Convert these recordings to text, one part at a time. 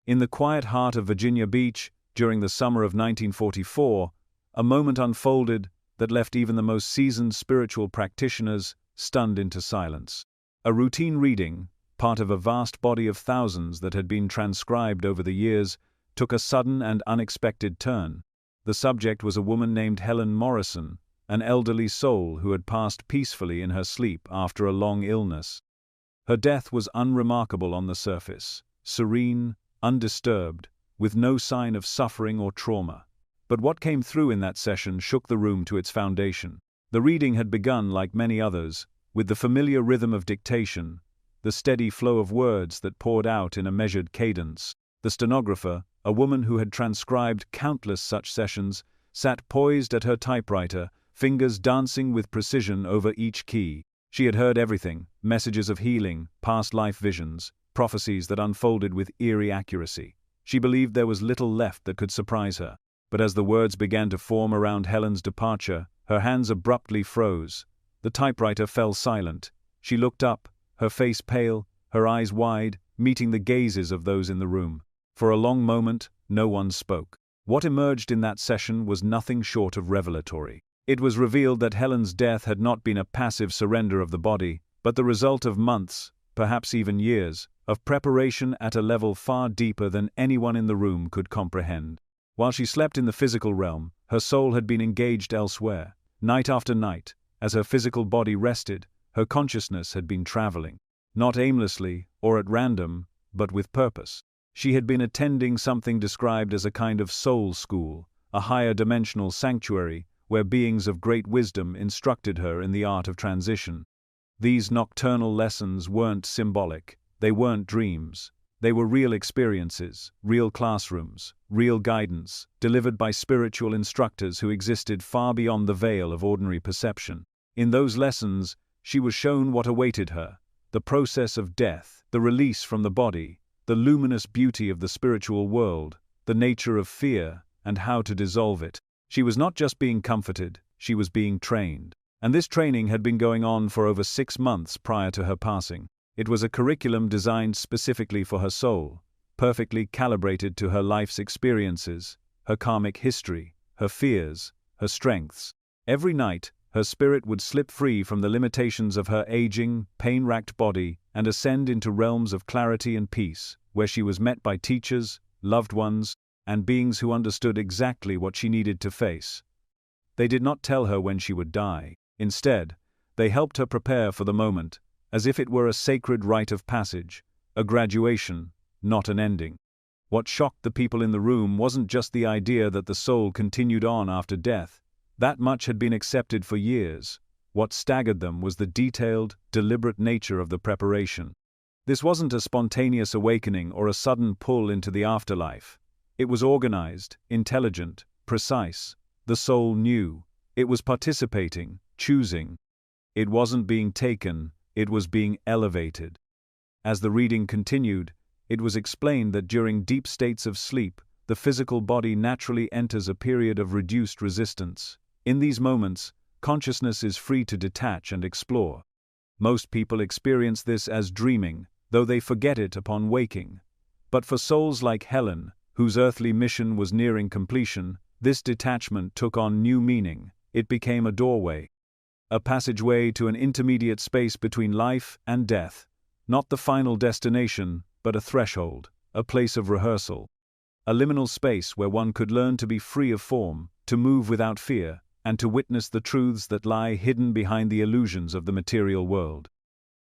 In the quiet heart of Virginia Beach, during the summer of 1944, a moment unfolded that left even the most seasoned spiritual practitioners stunned into silence. A routine reading, part of a vast body of thousands that had been transcribed over the years, took a sudden and unexpected turn. The subject was a woman named Helen Morrison, an elderly soul who had passed peacefully in her sleep after a long illness. Her death was unremarkable on the surface, serene, undisturbed, with no sign of suffering or trauma. But what came through in that session shook the room to its foundation. The reading had begun like many others, with the familiar rhythm of dictation, the steady flow of words that poured out in a measured cadence. The stenographer, a woman who had transcribed countless such sessions, sat poised at her typewriter, fingers dancing with precision over each key. She had heard everything: messages of healing, past life visions, prophecies that unfolded with eerie accuracy. She believed there was little left that could surprise her. But as the words began to form around Helen's departure, her hands abruptly froze. The typewriter fell silent. She looked up, her face pale, her eyes wide, meeting the gazes of those in the room. For a long moment, no one spoke. What emerged in that session was nothing short of revelatory. It was revealed that Helen's death had not been a passive surrender of the body, but the result of months, perhaps even years, of preparation at a level far deeper than anyone in the room could comprehend. While she slept in the physical realm, her soul had been engaged elsewhere. Night after night, as her physical body rested, her consciousness had been traveling. Not aimlessly or at random, but with purpose. She had been attending something described as a kind of soul school, a higher dimensional sanctuary, where beings of great wisdom instructed her in the art of transition. These nocturnal lessons weren't symbolic, they weren't dreams. They were real experiences, real classrooms, real guidance, delivered by spiritual instructors who existed far beyond the veil of ordinary perception. In those lessons, she was shown what awaited her: the process of death, the release from the body, the luminous beauty of the spiritual world, the nature of fear, and how to dissolve it. She was not just being comforted, she was being trained. And this training had been going on for over 6 months prior to her passing. It was a curriculum designed specifically for her soul, perfectly calibrated to her life's experiences, her karmic history, her fears, her strengths. Every night, her spirit would slip free from the limitations of her aging, pain-racked body and ascend into realms of clarity and peace, where she was met by teachers, loved ones, and beings who understood exactly what she needed to face. They did not tell her when she would die. Instead, they helped her prepare for the moment, as if it were a sacred rite of passage, a graduation, not an ending. What shocked the people in the room wasn't just the idea that the soul continued on after death. That much had been accepted for years. What staggered them was the detailed, deliberate nature of the preparation. This wasn't a spontaneous awakening or a sudden pull into the afterlife. It was organized, intelligent, precise. The soul knew. It was participating, choosing. It wasn't being taken, it was being elevated. As the reading continued, it was explained that during deep states of sleep, the physical body naturally enters a period of reduced resistance. In these moments, consciousness is free to detach and explore. Most people experience this as dreaming, though they forget it upon waking. But for souls like Helen, whose earthly mission was nearing completion, this detachment took on new meaning. It became a doorway, a passageway to an intermediate space between life and death. Not the final destination, but a threshold, a place of rehearsal. A liminal space where one could learn to be free of form, to move without fear, and to witness the truths that lie hidden behind the illusions of the material world.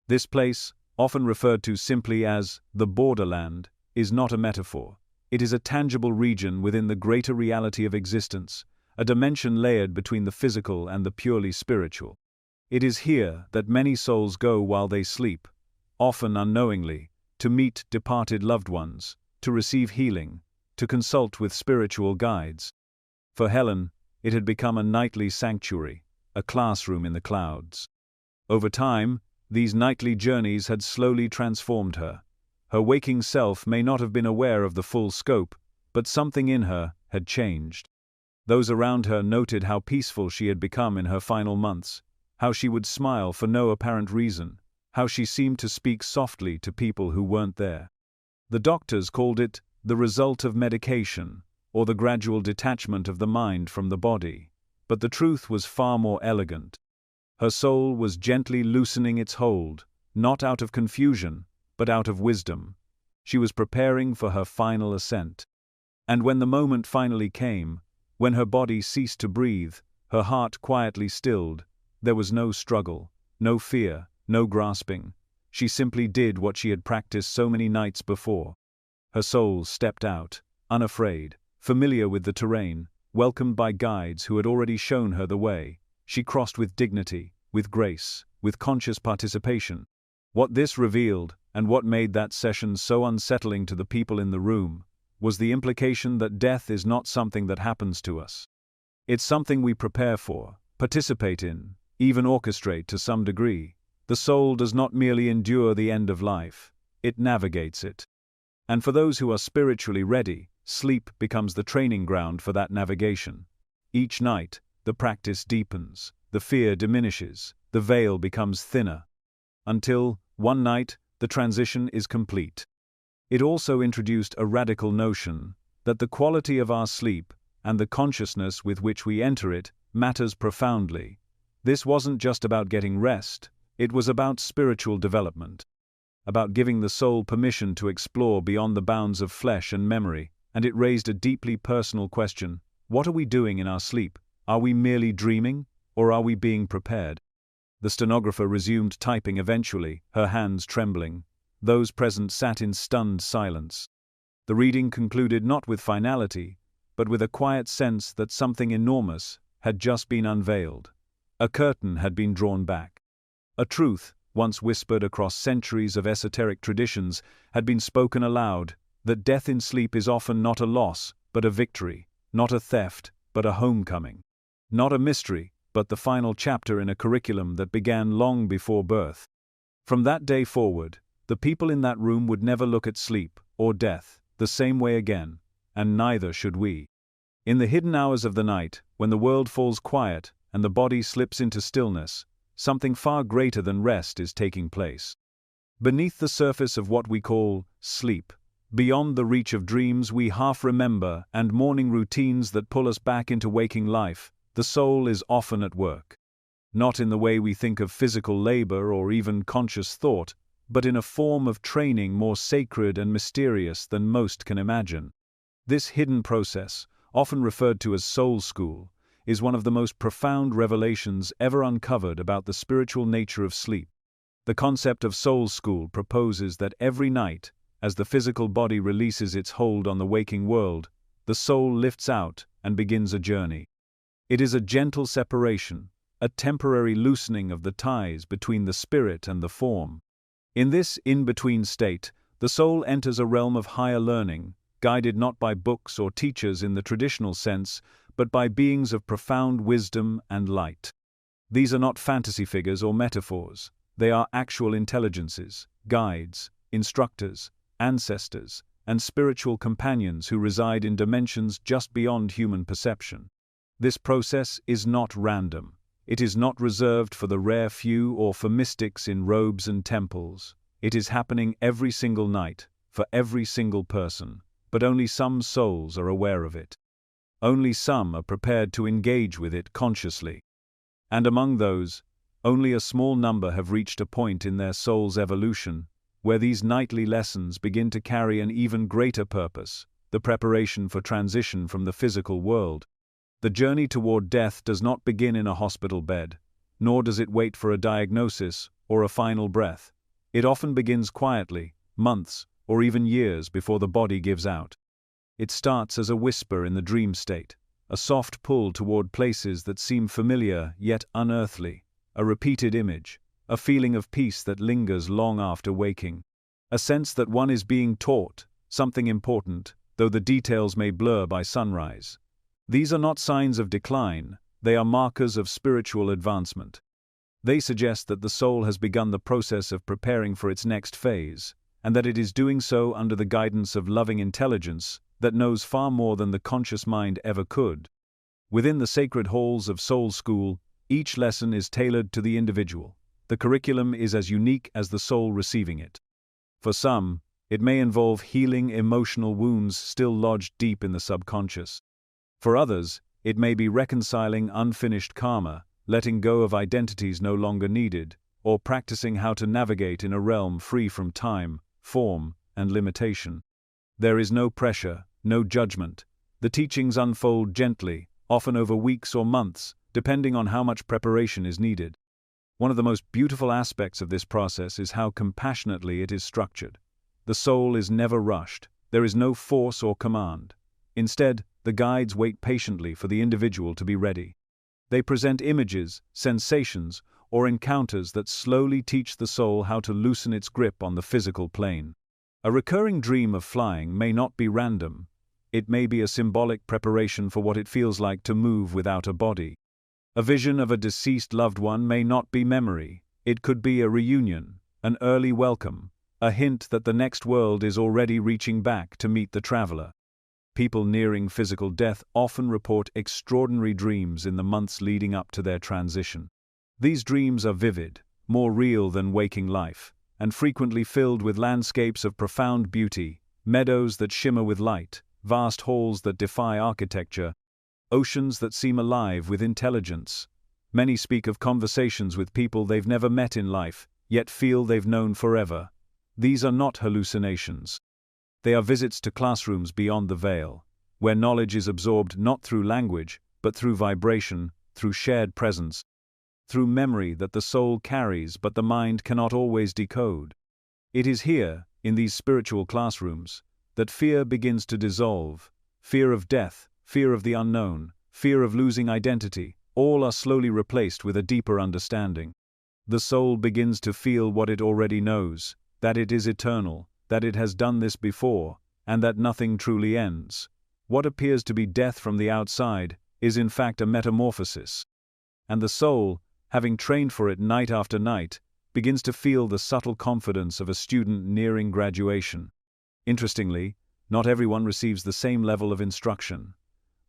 This place, often referred to simply as the borderland, is not a metaphor. It is a tangible region within the greater reality of existence, a dimension layered between the physical and the purely spiritual. It is here that many souls go while they sleep, often unknowingly, to meet departed loved ones, to receive healing, to consult with spiritual guides. For Helen, it had become a nightly sanctuary, a classroom in the clouds. Over time, these nightly journeys had slowly transformed her. Her waking self may not have been aware of the full scope, but something in her had changed. Those around her noted how peaceful she had become in her final months, how she would smile for no apparent reason, how she seemed to speak softly to people who weren't there. The doctors called it the result of medication, or the gradual detachment of the mind from the body. But the truth was far more elegant. Her soul was gently loosening its hold, not out of confusion, but out of wisdom. She was preparing for her final ascent. And when the moment finally came, when her body ceased to breathe, her heart quietly stilled, there was no struggle, no fear, no grasping. She simply did what she had practiced so many nights before. Her soul stepped out, unafraid, familiar with the terrain, welcomed by guides who had already shown her the way. She crossed with dignity, with grace, with conscious participation. What this revealed, and what made that session so unsettling to the people in the room, was the implication that death is not something that happens to us. It's something we prepare for, participate in, even orchestrate to some degree. The soul does not merely endure the end of life, it navigates it. And for those who are spiritually ready, sleep becomes the training ground for that navigation. Each night, the practice deepens, the fear diminishes, the veil becomes thinner. Until, one night, the transition is complete. It also introduced a radical notion that the quality of our sleep, and the consciousness with which we enter it, matters profoundly. This wasn't just about getting rest, it was about spiritual development. About giving the soul permission to explore beyond the bounds of flesh and memory, and it raised a deeply personal question: what are we doing in our sleep? Are we merely dreaming, or are we being prepared? The stenographer resumed typing eventually, her hands trembling. Those present sat in stunned silence. The reading concluded not with finality, but with a quiet sense that something enormous had just been unveiled. A curtain had been drawn back. A truth, once whispered across centuries of esoteric traditions, had been spoken aloud, that death in sleep is often not a loss, but a victory, not a theft, but a homecoming. Not a mystery, but the final chapter in a curriculum that began long before birth. From that day forward, the people in that room would never look at sleep, or death, the same way again, and neither should we. In the hidden hours of the night, when the world falls quiet and the body slips into stillness, something far greater than rest is taking place. Beneath the surface of what we call sleep, beyond the reach of dreams we half remember and morning routines that pull us back into waking life, the soul is often at work. Not in the way we think of physical labor or even conscious thought, but in a form of training more sacred and mysterious than most can imagine. This hidden process, often referred to as soul school, is one of the most profound revelations ever uncovered about the spiritual nature of sleep. The concept of soul school proposes that every night, as the physical body releases its hold on the waking world, the soul lifts out and begins a journey. It is a gentle separation, a temporary loosening of the ties between the spirit and the form. In this in-between state, the soul enters a realm of higher learning, guided not by books or teachers in the traditional sense, but by beings of profound wisdom and light. These are not fantasy figures or metaphors, they are actual intelligences, guides, instructors, ancestors, and spiritual companions who reside in dimensions just beyond human perception. This process is not random. It is not reserved for the rare few or for mystics in robes and temples. It is happening every single night, for every single person, but only some souls are aware of it. Only some are prepared to engage with it consciously. And among those, only a small number have reached a point in their soul's evolution where these nightly lessons begin to carry an even greater purpose, the preparation for transition from the physical world. The journey toward death does not begin in a hospital bed, nor does it wait for a diagnosis or a final breath. It often begins quietly, months or even years before the body gives out. It starts as a whisper in the dream state, a soft pull toward places that seem familiar yet unearthly, a repeated image, a feeling of peace that lingers long after waking, a sense that one is being taught something important, though the details may blur by sunrise. These are not signs of decline, they are markers of spiritual advancement. They suggest that the soul has begun the process of preparing for its next phase, and that it is doing so under the guidance of loving intelligence that knows far more than the conscious mind ever could. Within the sacred halls of Soul School, each lesson is tailored to the individual. The curriculum is as unique as the soul receiving it. For some, It may involve healing emotional wounds still lodged deep in the subconscious. For others, it may be reconciling unfinished karma, letting go of identities no longer needed, or practicing how to navigate in a realm free from time, form, and limitation. There is no pressure, no judgment. The teachings unfold gently, often over weeks or months, depending on how much preparation is needed. One of the most beautiful aspects of this process is how compassionately it is structured. The soul is never rushed. There is no force or command. Instead, the guides wait patiently for the individual to be ready. They present images, sensations, or encounters that slowly teach the soul how to loosen its grip on the physical plane. A recurring dream of flying may not be random. It may be a symbolic preparation for what it feels like to move without a body. A vision of a deceased loved one may not be memory. It could be a reunion, an early welcome, a hint that the next world is already reaching back to meet the traveler. People nearing physical death often report extraordinary dreams in the months leading up to their transition. These dreams are vivid, more real than waking life, and frequently filled with landscapes of profound beauty, meadows that shimmer with light, vast halls that defy architecture, oceans that seem alive with intelligence. Many speak of conversations with people they've never met in life, yet feel they've known forever. These are not hallucinations. They are visits to classrooms beyond the veil, where knowledge is absorbed not through language, but through vibration, through shared presence, through memory that the soul carries but the mind cannot always decode. It is here, in these spiritual classrooms, that fear begins to dissolve. Fear of death, fear of the unknown, fear of losing identity, all are slowly replaced with a deeper understanding. The soul begins to feel what it already knows, that it is eternal, that it has done this before, and that nothing truly ends. What appears to be death from the outside is in fact a metamorphosis. And the soul, having trained for it night after night, begins to feel the subtle confidence of a student nearing graduation. Interestingly, not everyone receives the same level of instruction.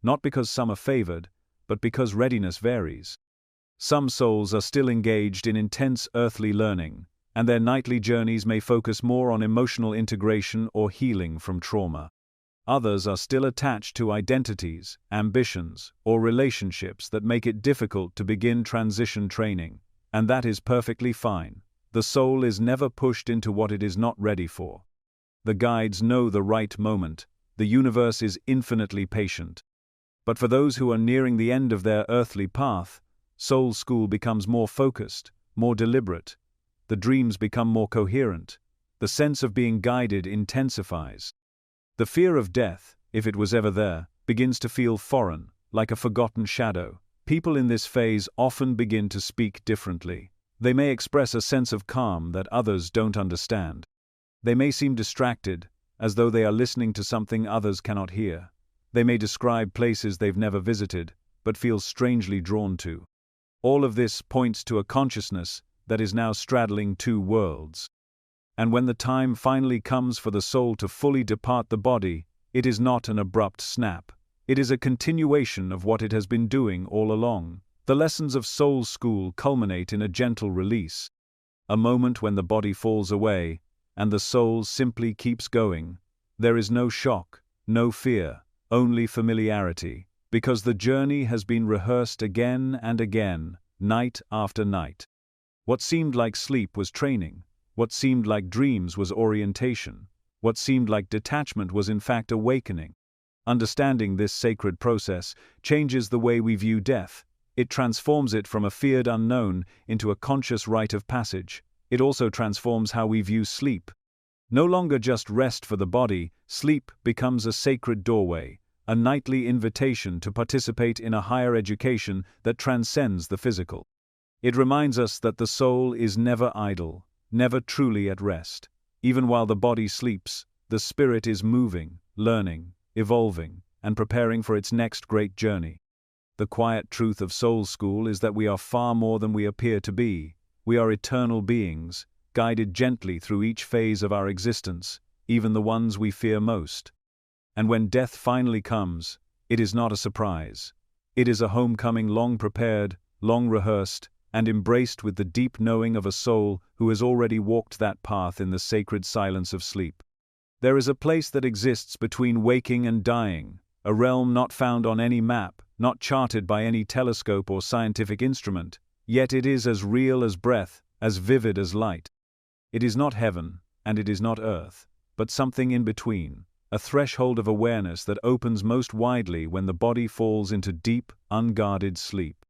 Not because some are favored, but because readiness varies. Some souls are still engaged in intense earthly learning, and their nightly journeys may focus more on emotional integration or healing from trauma. Others are still attached to identities, ambitions, or relationships that make it difficult to begin transition training, and that is perfectly fine. The soul is never pushed into what it is not ready for. The guides know the right moment. The universe is infinitely patient. But for those who are nearing the end of their earthly path, soul school becomes more focused, more deliberate. The dreams become more coherent. The sense of being guided intensifies. The fear of death, if it was ever there, begins to feel foreign, like a forgotten shadow. People in this phase often begin to speak differently. They may express a sense of calm that others don't understand. They may seem distracted, as though they are listening to something others cannot hear. They may describe places they've never visited, but feel strangely drawn to. All of this points to a consciousness that is now straddling two worlds. And when the time finally comes for the soul to fully depart the body, it is not an abrupt snap. It is a continuation of what it has been doing all along. The lessons of soul school culminate in a gentle release. A moment when the body falls away, and the soul simply keeps going. There is no shock, no fear, only familiarity, because the journey has been rehearsed again and again, night after night. What seemed like sleep was training. What seemed like dreams was orientation. What seemed like detachment was in fact awakening. Understanding this sacred process changes the way we view death. It transforms it from a feared unknown into a conscious rite of passage. It also transforms how we view sleep. No longer just rest for the body, sleep becomes a sacred doorway, a nightly invitation to participate in a higher education that transcends the physical. It reminds us that the soul is never idle, never truly at rest. Even while the body sleeps, the spirit is moving, learning, evolving, and preparing for its next great journey. The quiet truth of soul school is that we are far more than we appear to be. We are eternal beings, guided gently through each phase of our existence, even the ones we fear most. And when death finally comes, it is not a surprise. It is a homecoming long prepared, long rehearsed, and embraced with the deep knowing of a soul who has already walked that path in the sacred silence of sleep. There is a place that exists between waking and dying, a realm not found on any map, not charted by any telescope or scientific instrument, yet it is as real as breath, as vivid as light. It is not heaven, and it is not earth, but something in between, a threshold of awareness that opens most widely when the body falls into deep, unguarded sleep.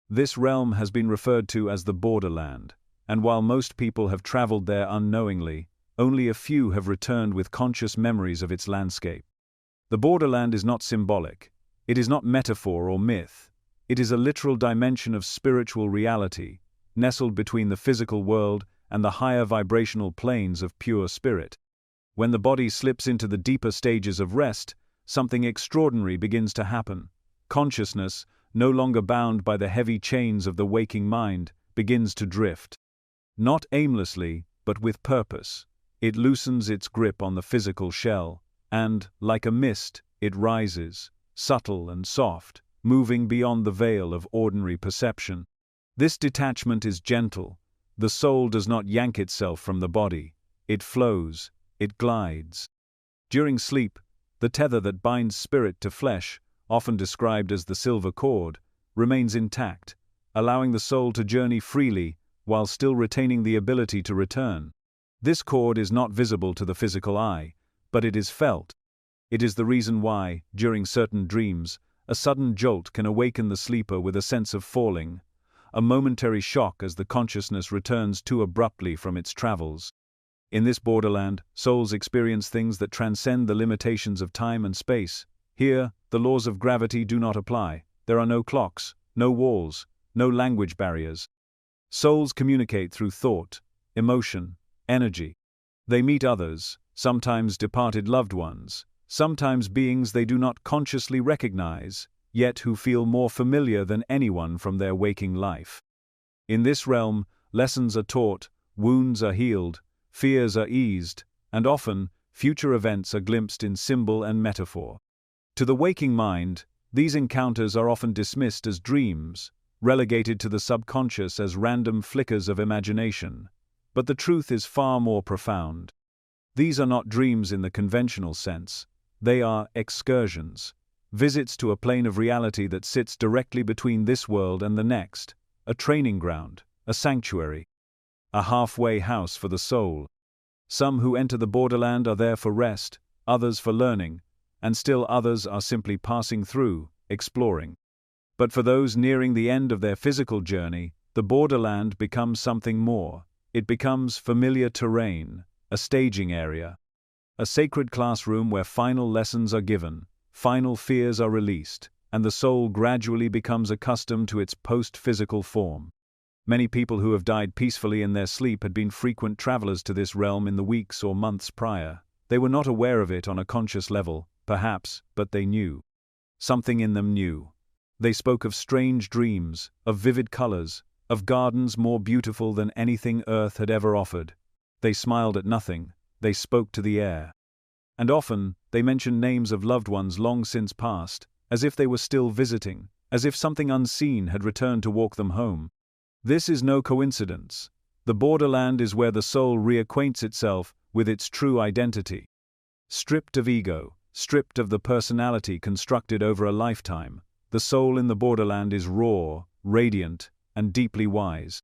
This realm has been referred to as the borderland, and while most people have traveled there unknowingly, only a few have returned with conscious memories of its landscape. The borderland is not symbolic. It is not metaphor or myth. It is a literal dimension of spiritual reality, nestled between the physical world and the higher vibrational planes of pure spirit. When the body slips into the deeper stages of rest, something extraordinary begins to happen. Consciousness, no longer bound by the heavy chains of the waking mind, begins to drift. Not aimlessly, but with purpose. It loosens its grip on the physical shell, and, like a mist, it rises, subtle and soft, moving beyond the veil of ordinary perception. This detachment is gentle. The soul does not yank itself from the body. It flows, it glides. During sleep, the tether that binds spirit to flesh, often described as the silver cord, remains intact, allowing the soul to journey freely while still retaining the ability to return. This cord is not visible to the physical eye, but it is felt. It is the reason why, during certain dreams, a sudden jolt can awaken the sleeper with a sense of falling, a momentary shock as the consciousness returns too abruptly from its travels. In this borderland, souls experience things that transcend the limitations of time and space. Here, the laws of gravity do not apply. There are no clocks, no walls, no language barriers. Souls communicate through thought, emotion, energy. They meet others, sometimes departed loved ones, sometimes beings they do not consciously recognize, yet who feel more familiar than anyone from their waking life. In this realm, lessons are taught, wounds are healed, fears are eased, and often, future events are glimpsed in symbol and metaphor. To the waking mind, these encounters are often dismissed as dreams, relegated to the subconscious as random flickers of imagination. But the truth is far more profound. These are not dreams in the conventional sense. They are excursions, visits to a plane of reality that sits directly between this world and the next, a training ground, a sanctuary, a halfway house for the soul. Some who enter the borderland are there for rest, others for learning, and still others are simply passing through, exploring. But for those nearing the end of their physical journey, the borderland becomes something more. It becomes familiar terrain, a staging area, a sacred classroom where final lessons are given, final fears are released, and the soul gradually becomes accustomed to its post-physical form. Many people who have died peacefully in their sleep had been frequent travelers to this realm in the weeks or months prior. They were not aware of it on a conscious level, perhaps, but they knew. Something in them knew. They spoke of strange dreams, of vivid colors, of gardens more beautiful than anything earth had ever offered. They smiled at nothing, they spoke to the air. And often, they mentioned names of loved ones long since passed, as if they were still visiting, as if something unseen had returned to walk them home. This is no coincidence. The borderland is where the soul reacquaints itself with its true identity. Stripped of ego, stripped of the personality constructed over a lifetime, the soul in the borderland is raw, radiant, and deeply wise.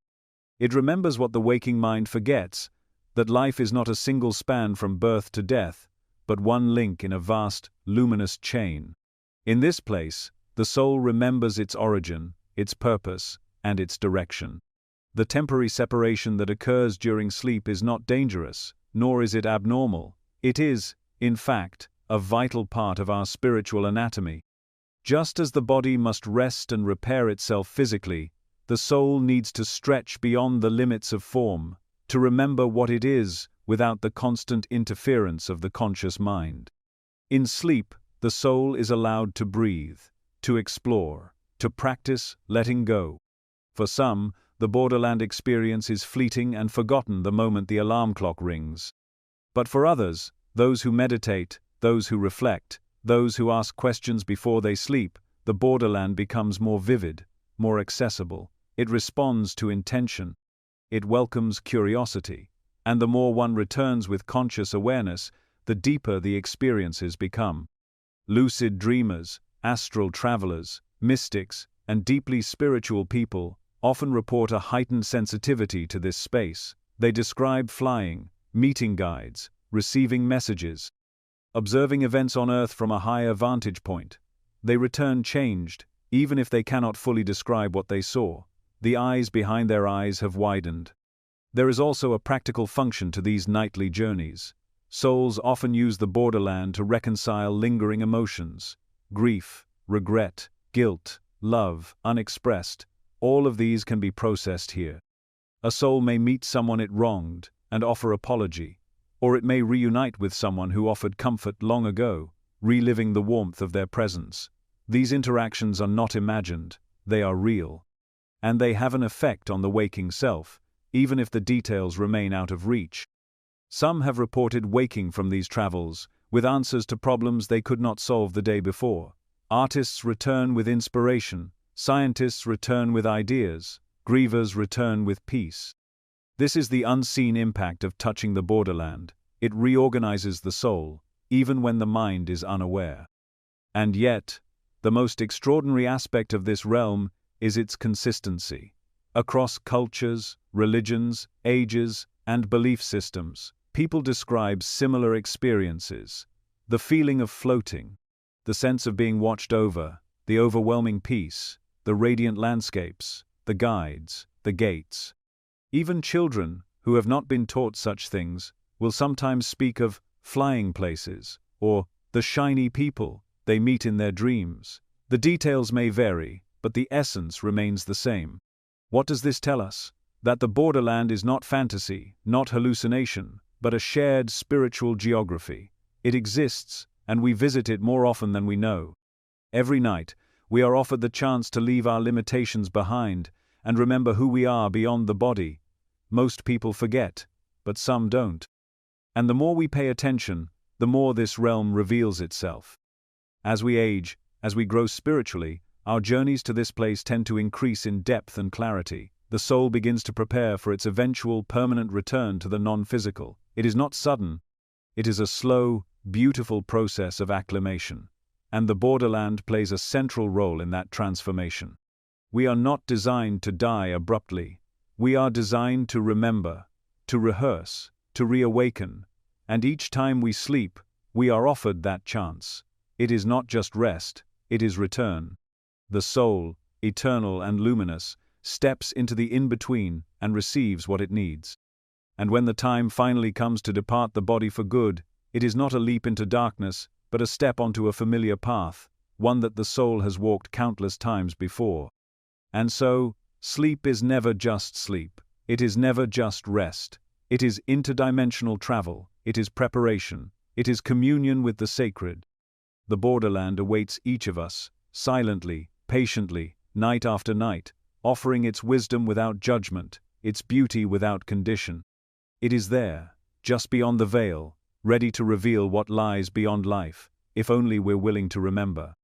It remembers what the waking mind forgets, that life is not a single span from birth to death, but one link in a vast, luminous chain. In this place, the soul remembers its origin, its purpose, and its direction. The temporary separation that occurs during sleep is not dangerous, nor is it abnormal. It is, in fact, a vital part of our spiritual anatomy. Just as the body must rest and repair itself physically, the soul needs to stretch beyond the limits of form, to remember what it is without the constant interference of the conscious mind. In sleep, the soul is allowed to breathe, to explore, to practice letting go. For some, the borderland experience is fleeting and forgotten the moment the alarm clock rings. But for others, those who meditate, those who reflect, those who ask questions before they sleep, the borderland becomes more vivid, more accessible. It responds to intention. It welcomes curiosity. And the more one returns with conscious awareness, the deeper the experiences become. Lucid dreamers, astral travelers, mystics, and deeply spiritual people often report a heightened sensitivity to this space. They describe flying, meeting guides, receiving messages, observing events on Earth from a higher vantage point. They return changed, even if they cannot fully describe what they saw. The eyes behind their eyes have widened. There is also a practical function to these nightly journeys. Souls often use the borderland to reconcile lingering emotions: grief, regret, guilt, love, unexpressed. All of these can be processed here. A soul may meet someone it wronged and offer apology, or it may reunite with someone who offered comfort long ago, reliving the warmth of their presence. These interactions are not imagined, they are real. And they have an effect on the waking self, even if the details remain out of reach. Some have reported waking from these travels with answers to problems they could not solve the day before. Artists return with inspiration, scientists return with ideas, grievers return with peace. This is the unseen impact of touching the borderland. It reorganizes the soul, even when the mind is unaware. And yet, the most extraordinary aspect of this realm is its consistency. Across cultures, religions, ages, and belief systems, people describe similar experiences. The feeling of floating, the sense of being watched over, the overwhelming peace, the radiant landscapes, the guides, the gates. Even children, who have not been taught such things, will sometimes speak of flying places, or the shiny people they meet in their dreams. The details may vary, but the essence remains the same. What does this tell us? That the borderland is not fantasy, not hallucination, but a shared spiritual geography. It exists, and we visit it more often than we know. Every night, we are offered the chance to leave our limitations behind and remember who we are beyond the body. Most people forget, but some don't. And the more we pay attention, the more this realm reveals itself. As we age, as we grow spiritually, our journeys to this place tend to increase in depth and clarity. The soul begins to prepare for its eventual permanent return to the non-physical. It is not sudden. It is a slow, beautiful process of acclimation. And the borderland plays a central role in that transformation. We are not designed to die abruptly. We are designed to remember, to rehearse, to reawaken, and each time we sleep, we are offered that chance. It is not just rest, it is return. The soul, eternal and luminous, steps into the in-between and receives what it needs. And when the time finally comes to depart the body for good, it is not a leap into darkness, but a step onto a familiar path, one that the soul has walked countless times before. And so, sleep is never just sleep. It is never just rest. It is interdimensional travel. It is preparation. It is communion with the sacred. The borderland awaits each of us, silently, patiently, night after night, offering its wisdom without judgment, its beauty without condition. It is there, just beyond the veil, ready to reveal what lies beyond life, if only we're willing to remember.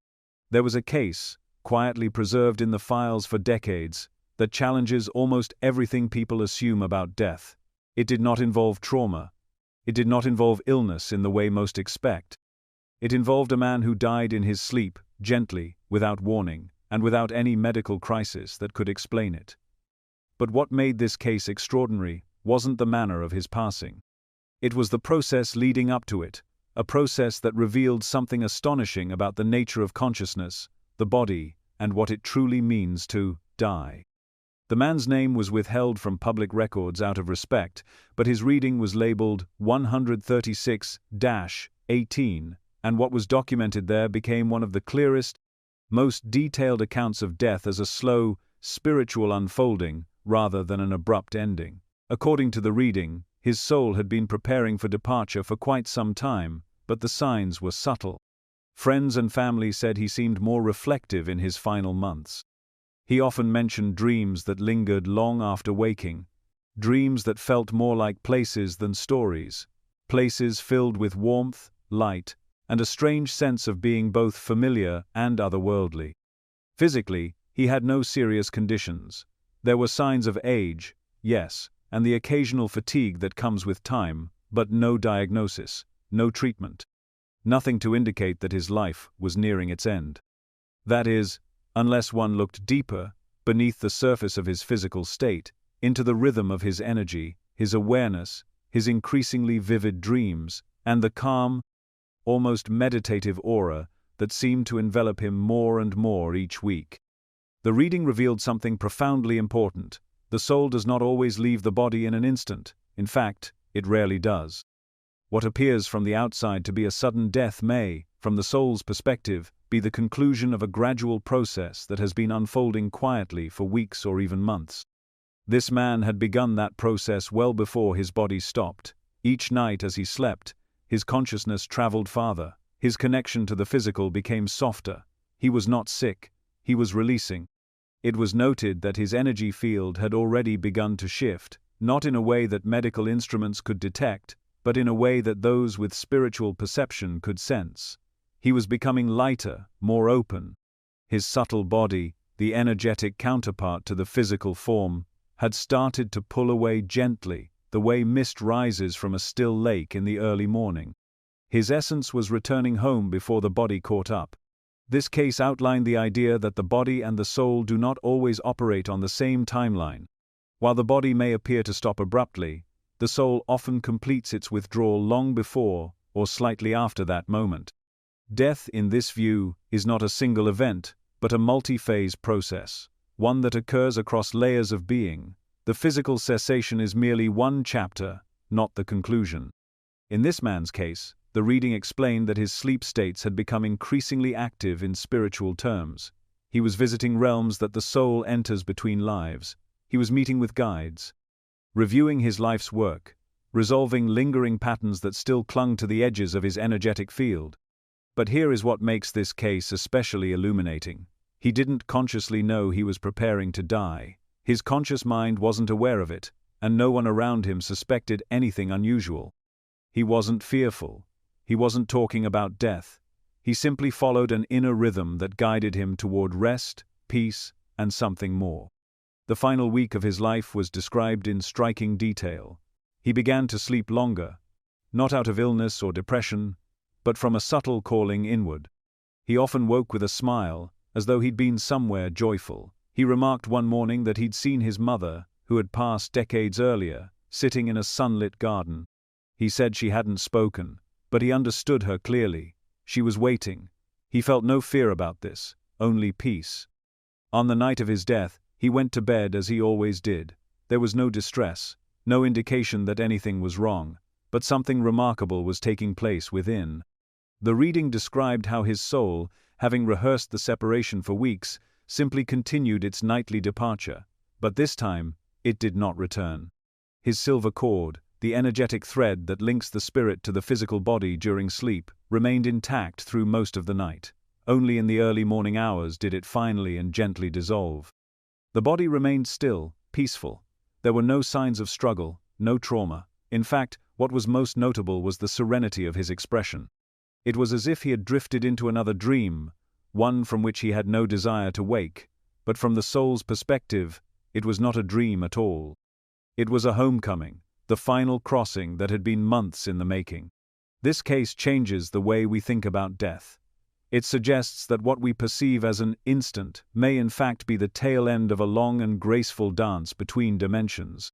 There was a case, quietly preserved in the files for decades, that challenges almost everything people assume about death. It did not involve trauma. It did not involve illness in the way most expect. It involved a man who died in his sleep, gently, without warning, and without any medical crisis that could explain it. But what made this case extraordinary wasn't the manner of his passing. It was the process leading up to it, a process that revealed something astonishing about the nature of consciousness, the body, and what it truly means to die. The man's name was withheld from public records out of respect, but his reading was labeled 136-18, and what was documented there became one of the clearest, most detailed accounts of death as a slow, spiritual unfolding rather than an abrupt ending. According to the reading, his soul had been preparing for departure for quite some time, but the signs were subtle. Friends and family said he seemed more reflective in his final months. He often mentioned dreams that lingered long after waking, dreams that felt more like places than stories, places filled with warmth, light, and a strange sense of being both familiar and otherworldly. Physically, he had no serious conditions. There were signs of age, yes, and the occasional fatigue that comes with time, but no diagnosis. no treatment. Nothing to indicate that his life was nearing its end. That is, unless one looked deeper, beneath the surface of his physical state, into the rhythm of his energy, his awareness, his increasingly vivid dreams, and the calm, almost meditative aura that seemed to envelop him more and more each week. The reading revealed something profoundly important. The soul does not always leave the body in an instant. In fact, it rarely does. What appears from the outside to be a sudden death may, from the soul's perspective, be the conclusion of a gradual process that has been unfolding quietly for weeks or even months. This man had begun that process well before his body stopped. Each night as he slept, his consciousness traveled farther. His connection to the physical became softer. He was not sick, he was releasing. It was noted that his energy field had already begun to shift, not in a way that medical instruments could detect, but in a way that those with spiritual perception could sense. He was becoming lighter, more open. His subtle body, the energetic counterpart to the physical form, had started to pull away gently, the way mist rises from a still lake in the early morning. His essence was returning home before the body caught up. This case outlined the idea that the body and the soul do not always operate on the same timeline. While the body may appear to stop abruptly, the soul often completes its withdrawal long before or slightly after that moment. Death, in this view, is not a single event, but a multi-phase process, one that occurs across layers of being. The physical cessation is merely one chapter, not the conclusion. In this man's case, the reading explained that his sleep states had become increasingly active in spiritual terms. He was visiting realms that the soul enters between lives. He was meeting with guides, reviewing his life's work, resolving lingering patterns that still clung to the edges of his energetic field. But here is what makes this case especially illuminating. He didn't consciously know he was preparing to die. His conscious mind wasn't aware of it, and no one around him suspected anything unusual. He wasn't fearful. He wasn't talking about death. He simply followed an inner rhythm that guided him toward rest, peace, and something more. The final week of his life was described in striking detail. He began to sleep longer, not out of illness or depression, but from a subtle calling inward. He often woke with a smile, as though he'd been somewhere joyful. He remarked one morning that he'd seen his mother, who had passed decades earlier, sitting in a sunlit garden. He said she hadn't spoken, but he understood her clearly. She was waiting. He felt no fear about this, only peace. On the night of his death, he went to bed as he always did. There was no distress, no indication that anything was wrong, but something remarkable was taking place within. The reading described how his soul, having rehearsed the separation for weeks, simply continued its nightly departure, but this time, it did not return. His silver cord, the energetic thread that links the spirit to the physical body during sleep, remained intact through most of the night. Only in the early morning hours did it finally and gently dissolve. The body remained still, peaceful. There were no signs of struggle, no trauma. In fact, what was most notable was the serenity of his expression. It was as if he had drifted into another dream, one from which he had no desire to wake, but from the soul's perspective, it was not a dream at all. It was a homecoming, the final crossing that had been months in the making. This case changes the way we think about death. It suggests that what we perceive as an instant may in fact be the tail end of a long and graceful dance between dimensions.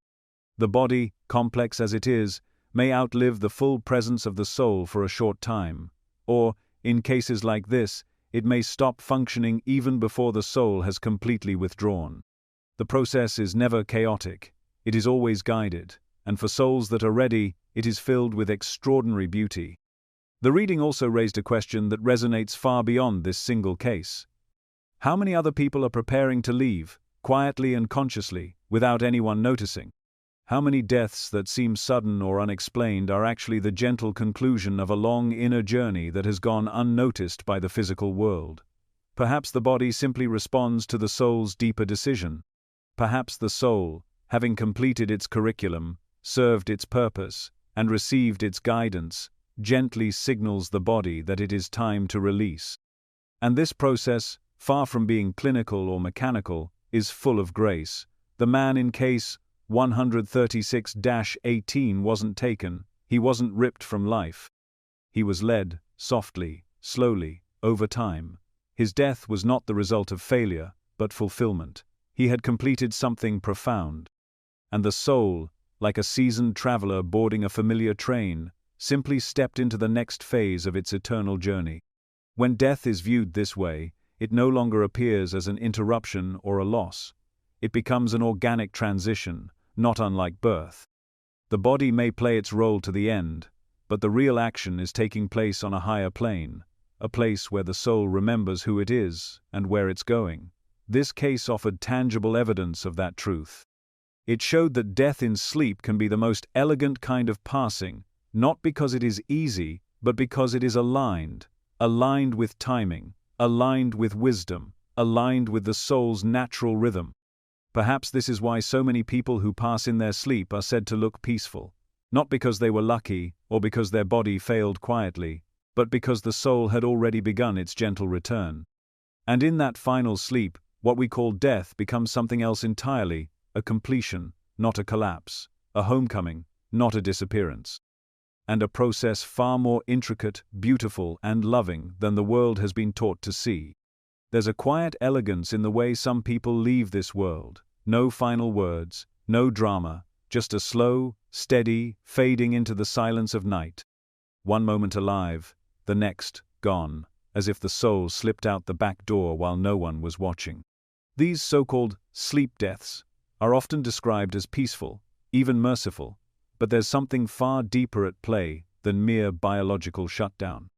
The body, complex as it is, may outlive the full presence of the soul for a short time, or, in cases like this, it may stop functioning even before the soul has completely withdrawn. The process is never chaotic, it is always guided, and for souls that are ready, it is filled with extraordinary beauty. The reading also raised a question that resonates far beyond this single case. How many other people are preparing to leave, quietly and consciously, without anyone noticing? How many deaths that seem sudden or unexplained are actually the gentle conclusion of a long inner journey that has gone unnoticed by the physical world? Perhaps the body simply responds to the soul's deeper decision. Perhaps the soul, having completed its curriculum, served its purpose, and received its guidance, gently signals the body that it is time to release. And this process, far from being clinical or mechanical, is full of grace. The man in case 136-18 wasn't taken, he wasn't ripped from life. He was led, softly, slowly, over time. His death was not the result of failure, but fulfillment. He had completed something profound. And the soul, like a seasoned traveler boarding a familiar train, simply stepped into the next phase of its eternal journey. When death is viewed this way, it no longer appears as an interruption or a loss. It becomes an organic transition, not unlike birth. The body may play its role to the end, but the real action is taking place on a higher plane, a place where the soul remembers who it is and where it's going. This case offered tangible evidence of that truth. It showed that death in sleep can be the most elegant kind of passing, not because it is easy, but because it is aligned with timing, aligned with wisdom, aligned with the soul's natural rhythm. Perhaps this is why so many people who pass in their sleep are said to look peaceful, not because they were lucky or because their body failed quietly, but because the soul had already begun its gentle return. And in that final sleep, what we call death becomes something else entirely, a completion, not a collapse, a homecoming, not a disappearance. And a process far more intricate, beautiful, and loving than the world has been taught to see. There's a quiet elegance in the way some people leave this world. No final words, no drama, just a slow, steady fading into the silence of night. One moment alive, the next gone, as if the soul slipped out the back door while no one was watching. These so-called sleep deaths are often described as peaceful, even merciful, but there's something far deeper at play than mere biological shutdown.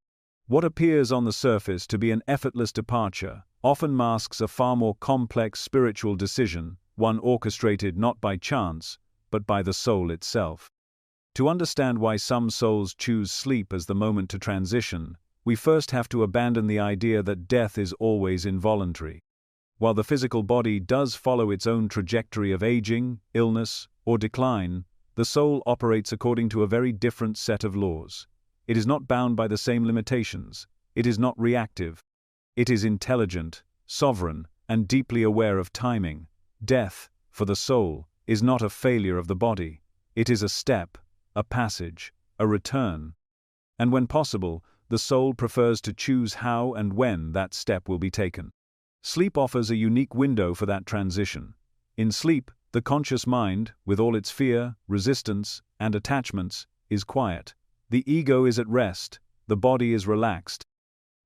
What appears on the surface to be an effortless departure often masks a far more complex spiritual decision, one orchestrated not by chance, but by the soul itself. To understand why some souls choose sleep as the moment to transition, we first have to abandon the idea that death is always involuntary. While the physical body does follow its own trajectory of aging, illness, or decline, the soul operates according to a very different set of laws. It is not bound by the same limitations. It is not reactive. It is intelligent, sovereign, and deeply aware of timing. Death, for the soul, is not a failure of the body. It is a step, a passage, a return. And when possible, the soul prefers to choose how and when that step will be taken. Sleep offers a unique window for that transition. In sleep, the conscious mind, with all its fear, resistance, and attachments, is quiet. The ego is at rest, the body is relaxed.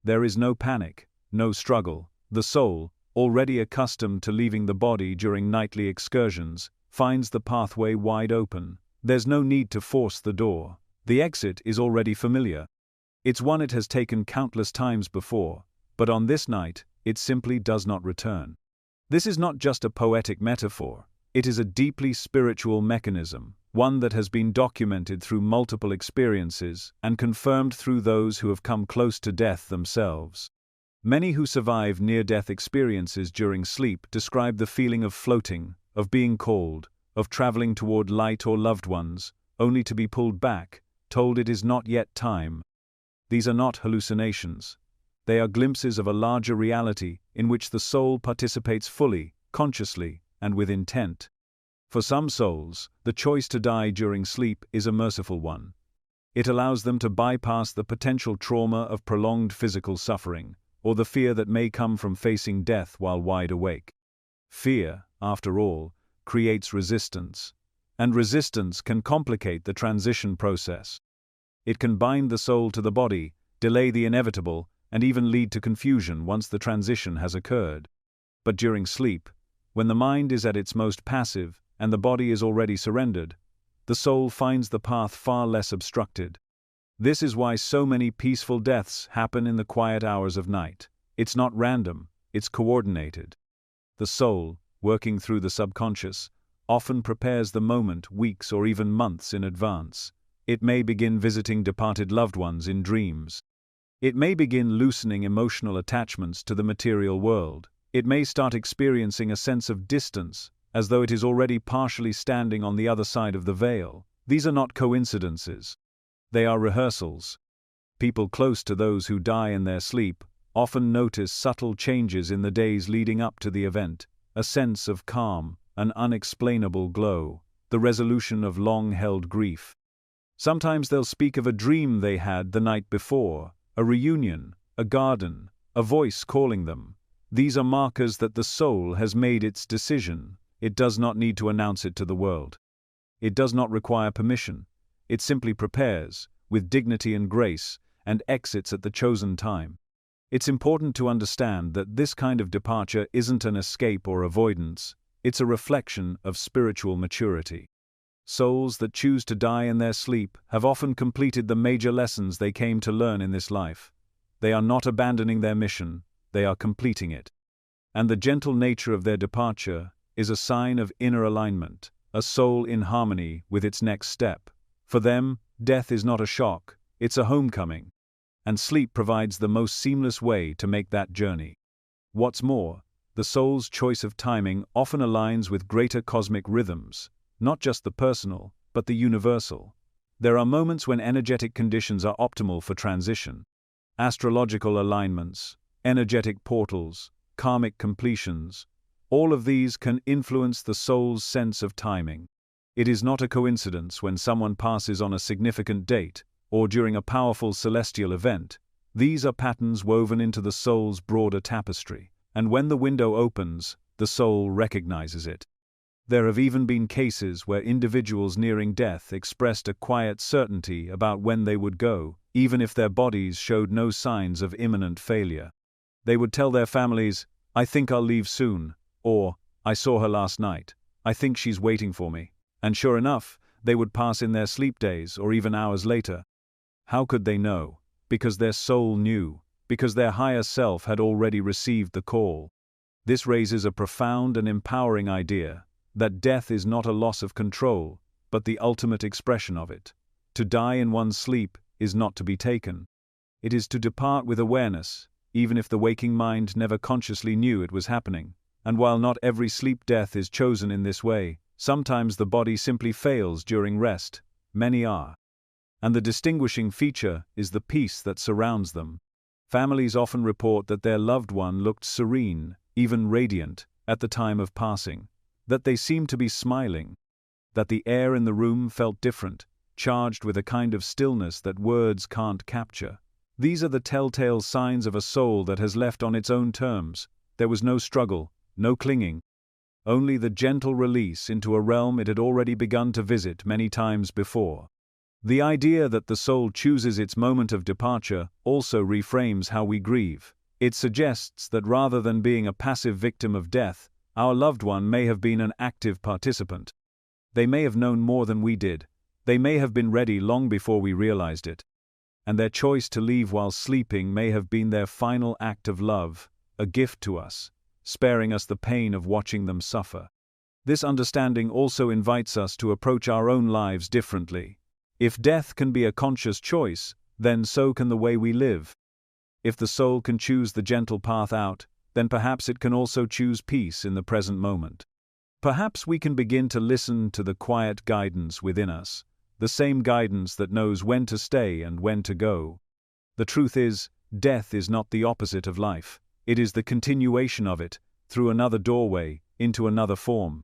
There is no panic, no struggle. The soul, already accustomed to leaving the body during nightly excursions, finds the pathway wide open. There's no need to force the door. The exit is already familiar. It's one it has taken countless times before, but on this night, it simply does not return. This is not just a poetic metaphor. It is a deeply spiritual mechanism, one that has been documented through multiple experiences and confirmed through those who have come close to death themselves. Many who survive near-death experiences during sleep describe the feeling of floating, of being called, of traveling toward light or loved ones, only to be pulled back, told it is not yet time. These are not hallucinations. They are glimpses of a larger reality in which the soul participates fully, consciously, and with intent. For some souls, the choice to die during sleep is a merciful one. It allows them to bypass the potential trauma of prolonged physical suffering, or the fear that may come from facing death while wide awake. Fear, after all, creates resistance, and resistance can complicate the transition process. It can bind the soul to the body, delay the inevitable, and even lead to confusion once the transition has occurred. But during sleep, when the mind is at its most passive and the body is already surrendered, the soul finds the path far less obstructed. This is why so many peaceful deaths happen in the quiet hours of night. It's not random, it's coordinated. The soul, working through the subconscious, often prepares the moment weeks or even months in advance. It may begin visiting departed loved ones in dreams. It may begin loosening emotional attachments to the material world. It may start experiencing a sense of distance, as though it is already partially standing on the other side of the veil. These are not coincidences. They are rehearsals. People close to those who die in their sleep often notice subtle changes in the days leading up to the event, a sense of calm, an unexplainable glow, the resolution of long-held grief. Sometimes they'll speak of a dream they had the night before, a reunion, a garden, a voice calling them. These are markers that the soul has made its decision. It does not need to announce it to the world. It does not require permission. It simply prepares, with dignity and grace, and exits at the chosen time. It's important to understand that this kind of departure isn't an escape or avoidance, it's a reflection of spiritual maturity. Souls that choose to die in their sleep have often completed the major lessons they came to learn in this life. They are not abandoning their mission, they are completing it. And the gentle nature of their departure is a sign of inner alignment, a soul in harmony with its next step. For them, death is not a shock, it's a homecoming. And sleep provides the most seamless way to make that journey. What's more, the soul's choice of timing often aligns with greater cosmic rhythms, not just the personal, but the universal. There are moments when energetic conditions are optimal for transition. Astrological alignments, energetic portals, karmic completions, all of these can influence the soul's sense of timing. It is not a coincidence when someone passes on a significant date, or during a powerful celestial event. These are patterns woven into the soul's broader tapestry, and when the window opens, the soul recognizes it. There have even been cases where individuals nearing death expressed a quiet certainty about when they would go, even if their bodies showed no signs of imminent failure. They would tell their families, "I think I'll leave soon," or, "I saw her last night, I think she's waiting for me." And sure enough, they would pass in their sleep days or even hours later. How could they know? Because their soul knew, because their higher self had already received the call. This raises a profound and empowering idea, that death is not a loss of control, but the ultimate expression of it. To die in one's sleep is not to be taken. It is to depart with awareness, even if the waking mind never consciously knew it was happening. And while not every sleep death is chosen in this way, sometimes the body simply fails during rest. Many are. And the distinguishing feature is the peace that surrounds them. Families often report that their loved one looked serene, even radiant, at the time of passing, that they seemed to be smiling, that the air in the room felt different, charged with a kind of stillness that words can't capture. These are the telltale signs of a soul that has left on its own terms. There was no struggle, no clinging, only the gentle release into a realm it had already begun to visit many times before. The idea that the soul chooses its moment of departure also reframes how we grieve. It suggests that rather than being a passive victim of death, our loved one may have been an active participant. They may have known more than we did. They may have been ready long before we realized it. And their choice to leave while sleeping may have been their final act of love, a gift to us, sparing us the pain of watching them suffer. This understanding also invites us to approach our own lives differently. If death can be a conscious choice, then so can the way we live. If the soul can choose the gentle path out, then perhaps it can also choose peace in the present moment. Perhaps we can begin to listen to the quiet guidance within us, the same guidance that knows when to stay and when to go. The truth is, death is not the opposite of life. It is the continuation of it, through another doorway, into another form.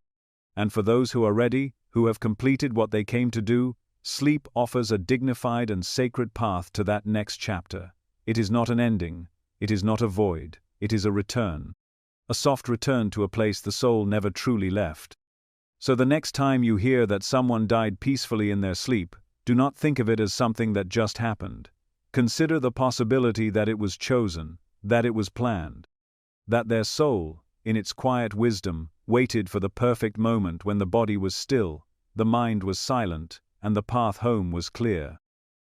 And for those who are ready, who have completed what they came to do, sleep offers a dignified and sacred path to that next chapter. It is not an ending, it is not a void, it is a return. A soft return to a place the soul never truly left. So the next time you hear that someone died peacefully in their sleep, do not think of it as something that just happened. Consider the possibility that it was chosen, that it was planned. That their soul, in its quiet wisdom, waited for the perfect moment when the body was still, the mind was silent, and the path home was clear.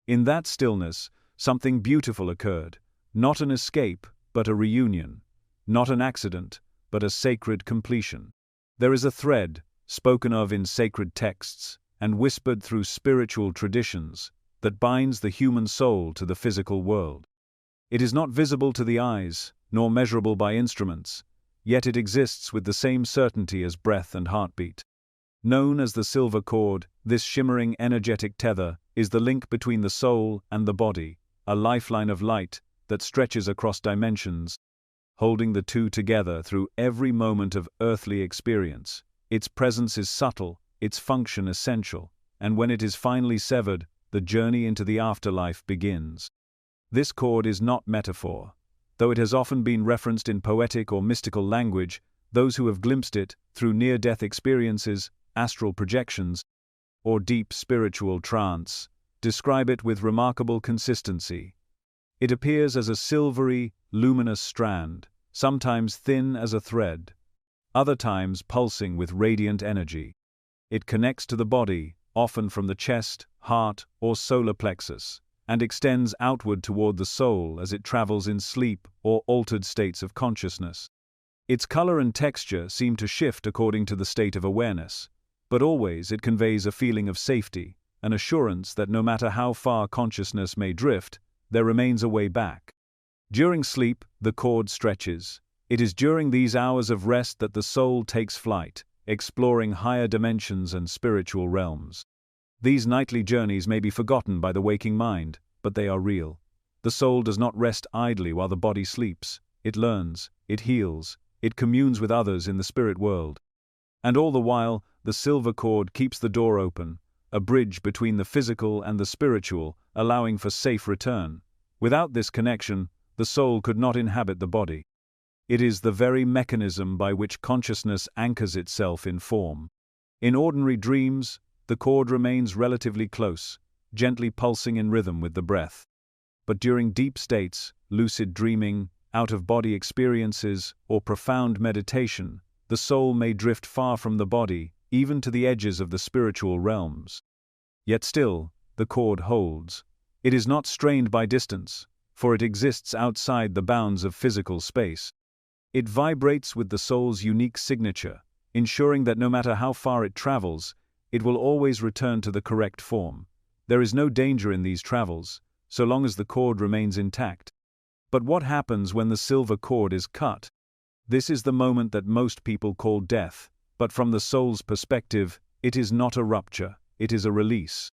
In that stillness, something beautiful occurred, not an escape, but a reunion, not an accident, but a sacred completion. There is a thread, spoken of in sacred texts, and whispered through spiritual traditions, that binds the human soul to the physical world. It is not visible to the eyes, nor measurable by instruments, yet it exists with the same certainty as breath and heartbeat. Known as the silver cord, this shimmering energetic tether is the link between the soul and the body, a lifeline of light that stretches across dimensions, holding the two together through every moment of earthly experience. Its presence is subtle, its function essential, and when it is finally severed, the journey into the afterlife begins. This cord is not metaphor. Though it has often been referenced in poetic or mystical language, those who have glimpsed it, through near-death experiences, astral projections, or deep spiritual trance, describe it with remarkable consistency. It appears as a silvery, luminous strand, sometimes thin as a thread, other times pulsing with radiant energy. It connects to the body, often from the chest, heart, or solar plexus, and extends outward toward the soul as it travels in sleep or altered states of consciousness. Its color and texture seem to shift according to the state of awareness, but always it conveys a feeling of safety, an assurance that no matter how far consciousness may drift, there remains a way back. During sleep, the cord stretches. It is during these hours of rest that the soul takes flight, exploring higher dimensions and spiritual realms. These nightly journeys may be forgotten by the waking mind, but they are real. The soul does not rest idly while the body sleeps. It learns, it heals, it communes with others in the spirit world. And all the while, the silver cord keeps the door open, a bridge between the physical and the spiritual, allowing for safe return. Without this connection, the soul could not inhabit the body. It is the very mechanism by which consciousness anchors itself in form. In ordinary dreams, the cord remains relatively close, gently pulsing in rhythm with the breath. But during deep states, lucid dreaming, out-of-body experiences, or profound meditation, the soul may drift far from the body, even to the edges of the spiritual realms. Yet still, the cord holds. It is not strained by distance, for it exists outside the bounds of physical space. It vibrates with the soul's unique signature, ensuring that no matter how far it travels, it will always return to the correct form. There is no danger in these travels, so long as the cord remains intact. But what happens when the silver cord is cut? This is the moment that most people call death, but from the soul's perspective, it is not a rupture, it is a release.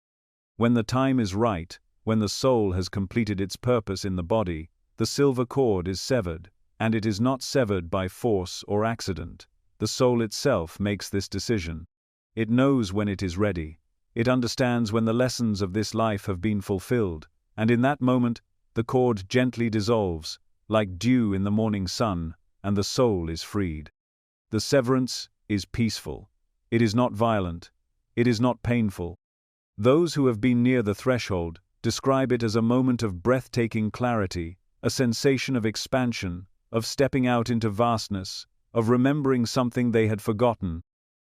When the time is right, when the soul has completed its purpose in the body, the silver cord is severed, and it is not severed by force or accident. The soul itself makes this decision. It knows when it is ready. It understands when the lessons of this life have been fulfilled, and in that moment, the cord gently dissolves, like dew in the morning sun, and the soul is freed. The severance is peaceful. It is not violent. It is not painful. Those who have been near the threshold describe it as a moment of breathtaking clarity, a sensation of expansion, of stepping out into vastness, of remembering something they had forgotten.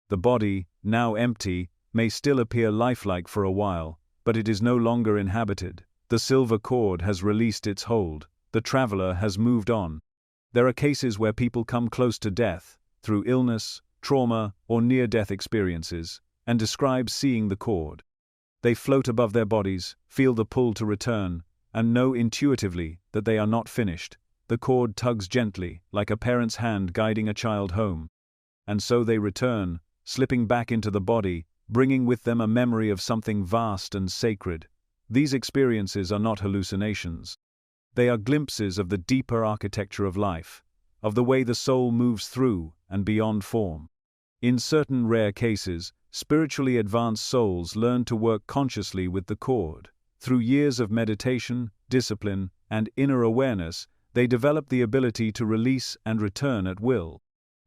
The body, now empty, may still appear lifelike for a while, but it is no longer inhabited. The silver cord has released its hold. The traveler has moved on. There are cases where people come close to death, through illness, trauma, or near-death experiences, and describe seeing the cord. They float above their bodies, feel the pull to return, and know intuitively that they are not finished. The cord tugs gently, like a parent's hand guiding a child home. And so they return, slipping back into the body, bringing with them a memory of something vast and sacred. These experiences are not hallucinations. They are glimpses of the deeper architecture of life, of the way the soul moves through and beyond form. In certain rare cases, spiritually advanced souls learn to work consciously with the cord. Through years of meditation, discipline, and inner awareness, they develop the ability to release and return at will.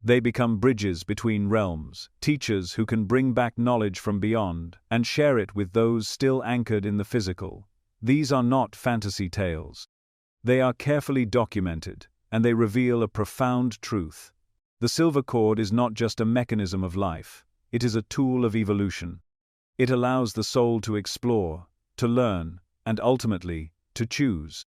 They become bridges between realms, teachers who can bring back knowledge from beyond and share it with those still anchored in the physical. These are not fantasy tales. They are carefully documented, and they reveal a profound truth. The silver cord is not just a mechanism of life, it is a tool of evolution. It allows the soul to explore, to learn, and ultimately, to choose.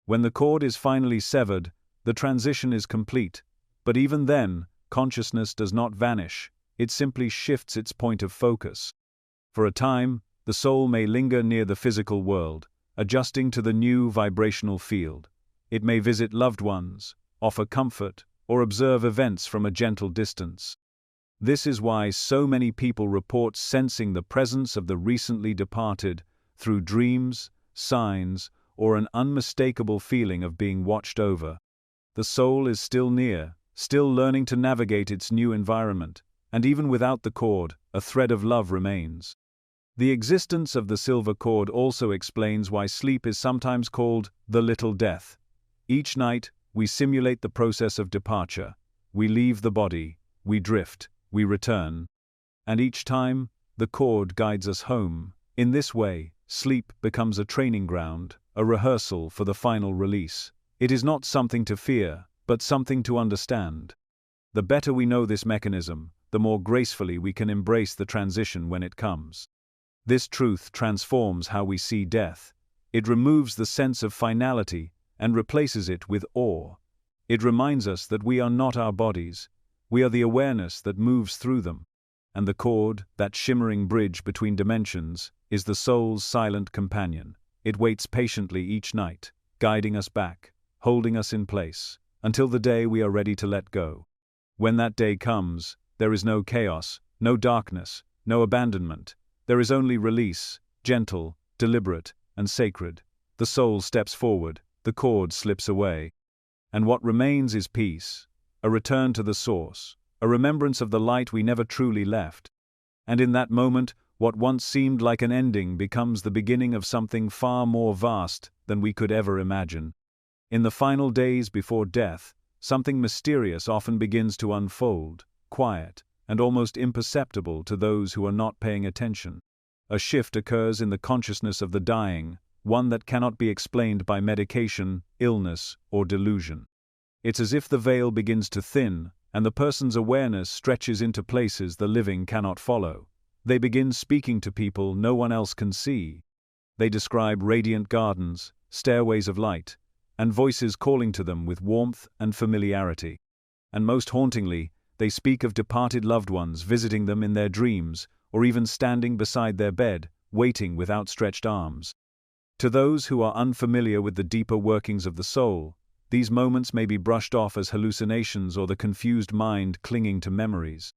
When the cord is finally severed, the transition is complete, but even then, consciousness does not vanish, it simply shifts its point of focus. For a time, the soul may linger near the physical world, adjusting to the new vibrational field. It may visit loved ones, offer comfort, or observe events from a gentle distance. This is why so many people report sensing the presence of the recently departed through dreams, signs, or an unmistakable feeling of being watched over. The soul is still near, still learning to navigate its new environment, and even without the cord, a thread of love remains. The existence of the silver cord also explains why sleep is sometimes called the little death. Each night, we simulate the process of departure. We leave the body, we drift, we return. And each time, the cord guides us home. In this way, sleep becomes a training ground, a rehearsal for the final release. It is not something to fear, but something to understand. The better we know this mechanism, the more gracefully we can embrace the transition when it comes. This truth transforms how we see death. It removes the sense of finality and replaces it with awe. It reminds us that we are not our bodies, we are the awareness that moves through them. And the cord, that shimmering bridge between dimensions, is the soul's silent companion. It waits patiently each night, guiding us back, holding us in place, until the day we are ready to let go. When that day comes, there is no chaos, no darkness, no abandonment. There is only release, gentle, deliberate, and sacred. The soul steps forward, the cord slips away. And what remains is peace, a return to the source, a remembrance of the light we never truly left. And in that moment, what once seemed like an ending becomes the beginning of something far more vast than we could ever imagine. In the final days before death, something mysterious often begins to unfold, quiet, and almost imperceptible to those who are not paying attention. A shift occurs in the consciousness of the dying, one that cannot be explained by medication, illness, or delusion. It's as if the veil begins to thin, and the person's awareness stretches into places the living cannot follow. They begin speaking to people no one else can see. They describe radiant gardens, stairways of light, and voices calling to them with warmth and familiarity. And most hauntingly, they speak of departed loved ones visiting them in their dreams, or even standing beside their bed, waiting with outstretched arms. To those who are unfamiliar with the deeper workings of the soul, these moments may be brushed off as hallucinations or the confused mind clinging to memories.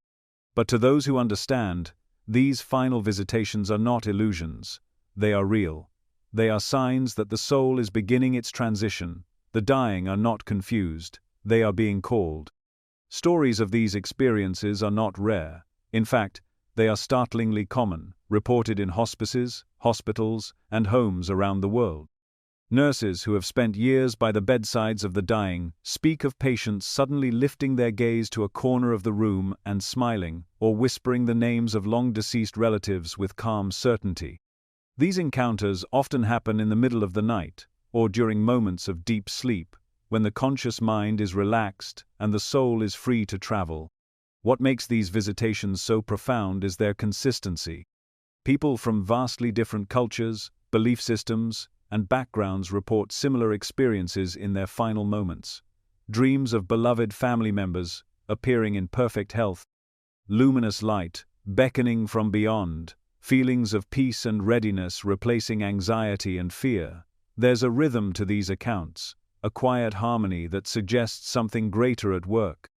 But to those who understand, these final visitations are not illusions. They are real. They are signs that the soul is beginning its transition. The dying are not confused. They are being called. Stories of these experiences are not rare. In fact, they are startlingly common, reported in hospices, hospitals, and homes around the world. Nurses who have spent years by the bedsides of the dying speak of patients suddenly lifting their gaze to a corner of the room and smiling, or whispering the names of long-deceased relatives with calm certainty. These encounters often happen in the middle of the night, or during moments of deep sleep, when the conscious mind is relaxed and the soul is free to travel. What makes these visitations so profound is their consistency. People from vastly different cultures, belief systems, and backgrounds report similar experiences in their final moments. Dreams of beloved family members appearing in perfect health, luminous light beckoning from beyond, feelings of peace and readiness replacing anxiety and fear. There's a rhythm to these accounts, a quiet harmony that suggests something greater at work.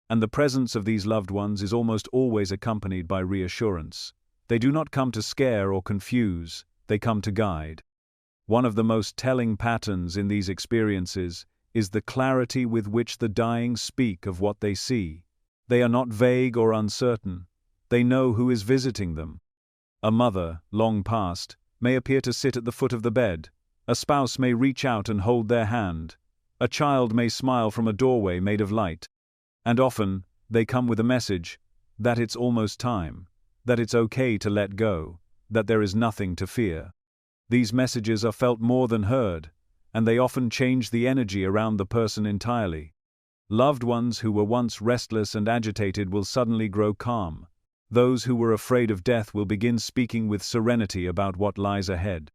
And the presence of these loved ones is almost always accompanied by reassurance. They do not come to scare or confuse, they come to guide. One of the most telling patterns in these experiences is the clarity with which the dying speak of what they see. They are not vague or uncertain. They know who is visiting them. A mother, long past, may appear to sit at the foot of the bed. A spouse may reach out and hold their hand. A child may smile from a doorway made of light. And often, they come with a message that it's almost time, that it's okay to let go, that there is nothing to fear. These messages are felt more than heard, and they often change the energy around the person entirely. Loved ones who were once restless and agitated will suddenly grow calm. Those who were afraid of death will begin speaking with serenity about what lies ahead.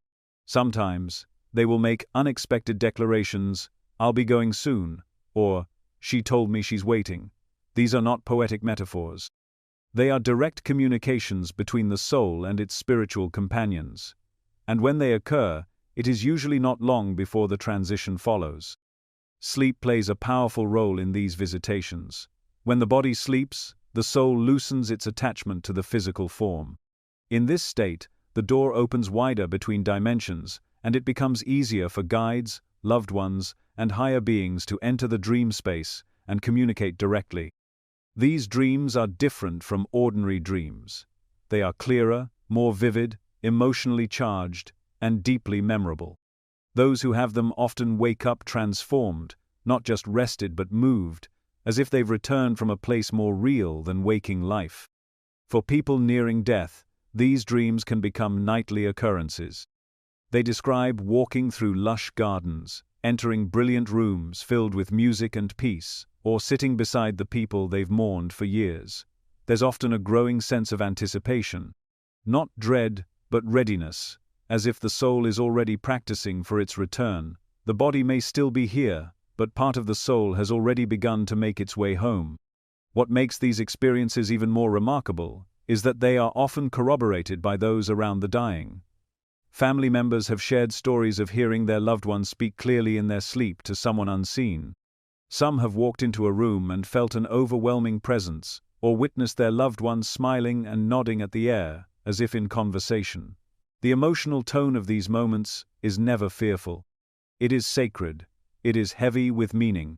Sometimes, they will make unexpected declarations, "I'll be going soon," or "She told me she's waiting." These are not poetic metaphors. They are direct communications between the soul and its spiritual companions. And when they occur, it is usually not long before the transition follows. Sleep plays a powerful role in these visitations. When the body sleeps, the soul loosens its attachment to the physical form. In this state, the door opens wider between dimensions, and it becomes easier for guides, loved ones, and higher beings to enter the dream space and communicate directly. These dreams are different from ordinary dreams. They are clearer, more vivid, emotionally charged, and deeply memorable. Those who have them often wake up transformed, not just rested but moved, as if they've returned from a place more real than waking life. For people nearing death, these dreams can become nightly occurrences. They describe walking through lush gardens, entering brilliant rooms filled with music and peace, or sitting beside the people they've mourned for years. There's often a growing sense of anticipation, not dread, but readiness, as if the soul is already practicing for its return. The body may still be here, but part of the soul has already begun to make its way home. What makes these experiences even more remarkable is that they are often corroborated by those around the dying. Family members have shared stories of hearing their loved ones speak clearly in their sleep to someone unseen. Some have walked into a room and felt an overwhelming presence, or witnessed their loved ones smiling and nodding at the air, as if in conversation. The emotional tone of these moments is never fearful. It is sacred. It is heavy with meaning.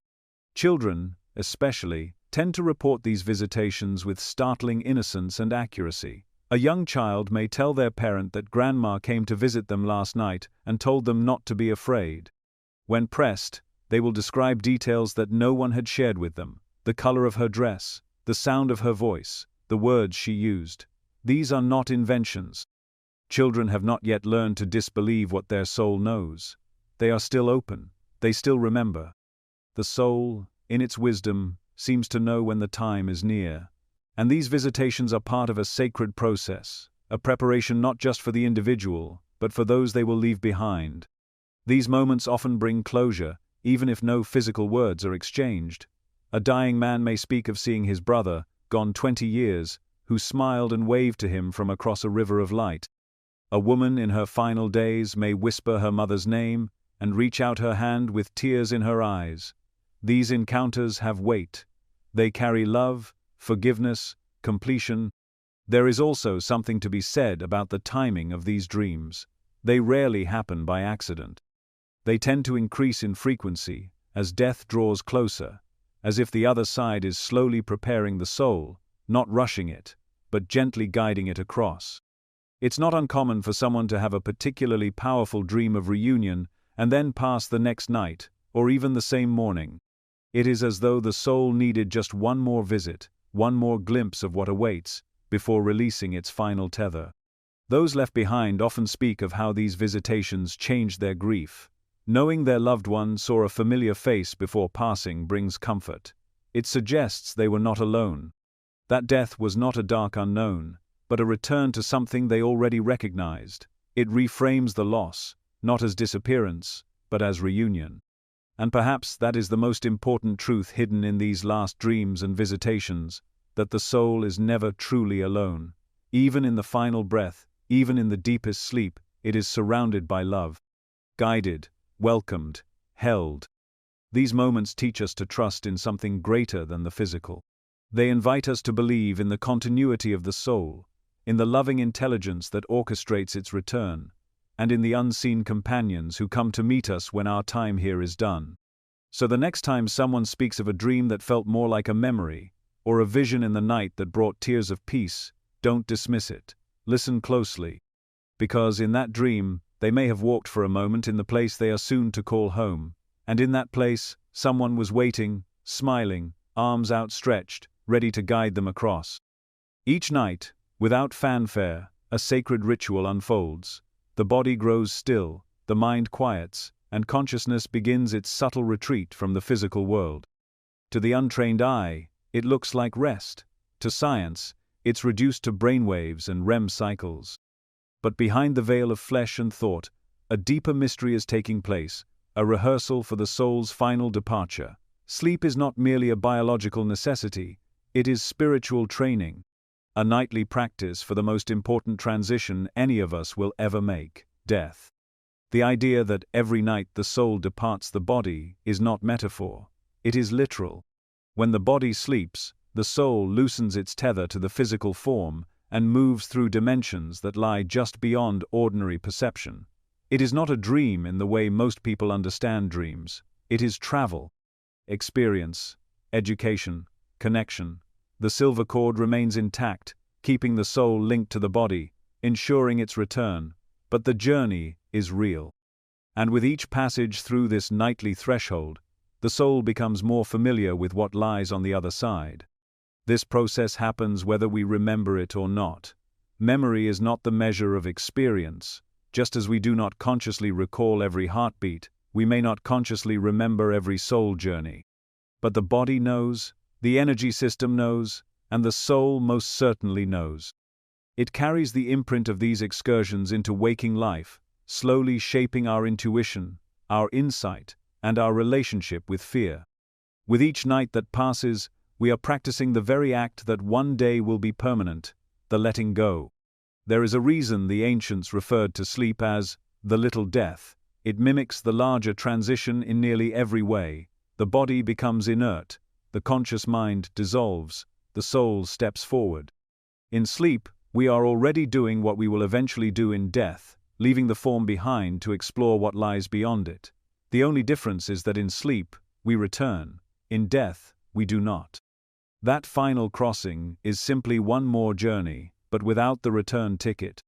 Children, especially, tend to report these visitations with startling innocence and accuracy. A young child may tell their parent that grandma came to visit them last night and told them not to be afraid. When pressed, they will describe details that no one had shared with them: the color of her dress, the sound of her voice, the words she used. These are not inventions. Children have not yet learned to disbelieve what their soul knows. They are still open. They still remember. The soul, in its wisdom, seems to know when the time is near. And these visitations are part of a sacred process, a preparation not just for the individual, but for those they will leave behind. These moments often bring closure, even if no physical words are exchanged. A dying man may speak of seeing his brother, gone 20 years, who smiled and waved to him from across a river of light. A woman in her final days may whisper her mother's name and reach out her hand with tears in her eyes. These encounters have weight. They carry love, forgiveness, completion. There is also something to be said about the timing of these dreams. They rarely happen by accident. They tend to increase in frequency as death draws closer, as if the other side is slowly preparing the soul, not rushing it, but gently guiding it across. It's not uncommon for someone to have a particularly powerful dream of reunion and then pass the next night, or even the same morning. It is as though the soul needed just one more visit, one more glimpse of what awaits, before releasing its final tether. Those left behind often speak of how these visitations changed their grief. Knowing their loved one saw a familiar face before passing brings comfort. It suggests they were not alone. That death was not a dark unknown, but a return to something they already recognized. It reframes the loss, not as disappearance, but as reunion. And perhaps that is the most important truth hidden in these last dreams and visitations, that the soul is never truly alone. Even in the final breath, even in the deepest sleep, it is surrounded by love. Guided, welcomed, held. These moments teach us to trust in something greater than the physical. They invite us to believe in the continuity of the soul, in the loving intelligence that orchestrates its return, and in the unseen companions who come to meet us when our time here is done. So the next time someone speaks of a dream that felt more like a memory, or a vision in the night that brought tears of peace, don't dismiss it. Listen closely. Because in that dream, they may have walked for a moment in the place they are soon to call home, and in that place, someone was waiting, smiling, arms outstretched, ready to guide them across. Each night, without fanfare, a sacred ritual unfolds. The body grows still, the mind quiets, and consciousness begins its subtle retreat from the physical world. To the untrained eye, it looks like rest. To science, it's reduced to brainwaves and REM cycles. But behind the veil of flesh and thought, a deeper mystery is taking place, a rehearsal for the soul's final departure. Sleep is not merely a biological necessity, it is spiritual training. A nightly practice for the most important transition any of us will ever make: death. The idea that every night the soul departs the body is not metaphor, it is literal. When the body sleeps, the soul loosens its tether to the physical form and moves through dimensions that lie just beyond ordinary perception. It is not a dream in the way most people understand dreams. It is travel, experience, education, connection. The silver cord remains intact, keeping the soul linked to the body, ensuring its return, but the journey is real. And with each passage through this nightly threshold, the soul becomes more familiar with what lies on the other side. This process happens whether we remember it or not. Memory is not the measure of experience. Just as we do not consciously recall every heartbeat, we may not consciously remember every soul journey. But the body knows, the energy system knows, and the soul most certainly knows. It carries the imprint of these excursions into waking life, slowly shaping our intuition, our insight, and our relationship with fear. With each night that passes, we are practicing the very act that one day will be permanent, the letting go. There is a reason the ancients referred to sleep as the little death. It mimics the larger transition in nearly every way. The body becomes inert, the conscious mind dissolves, the soul steps forward. In sleep, we are already doing what we will eventually do in death, leaving the form behind to explore what lies beyond it. The only difference is that in sleep, we return. In death, we do not. That final crossing is simply one more journey, but without the return ticket.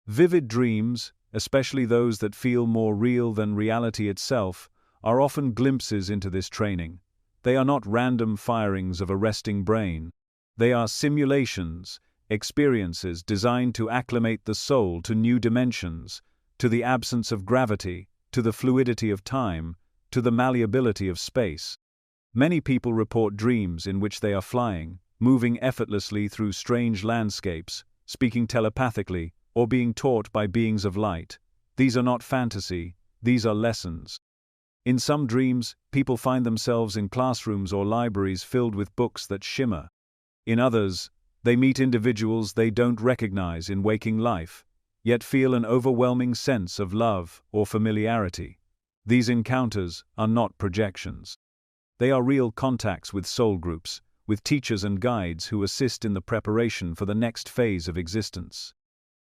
Vivid dreams, especially those that feel more real than reality itself, are often glimpses into this training. They are not random firings of a resting brain. They are simulations, experiences designed to acclimate the soul to new dimensions, to the absence of gravity, to the fluidity of time, to the malleability of space. Many people report dreams in which they are flying, moving effortlessly through strange landscapes, speaking telepathically, or being taught by beings of light. These are not fantasy, these are lessons. In some dreams, people find themselves in classrooms or libraries filled with books that shimmer. In others, they meet individuals they don't recognize in waking life, yet feel an overwhelming sense of love or familiarity. These encounters are not projections. They are real contacts with soul groups, with teachers and guides who assist in the preparation for the next phase of existence.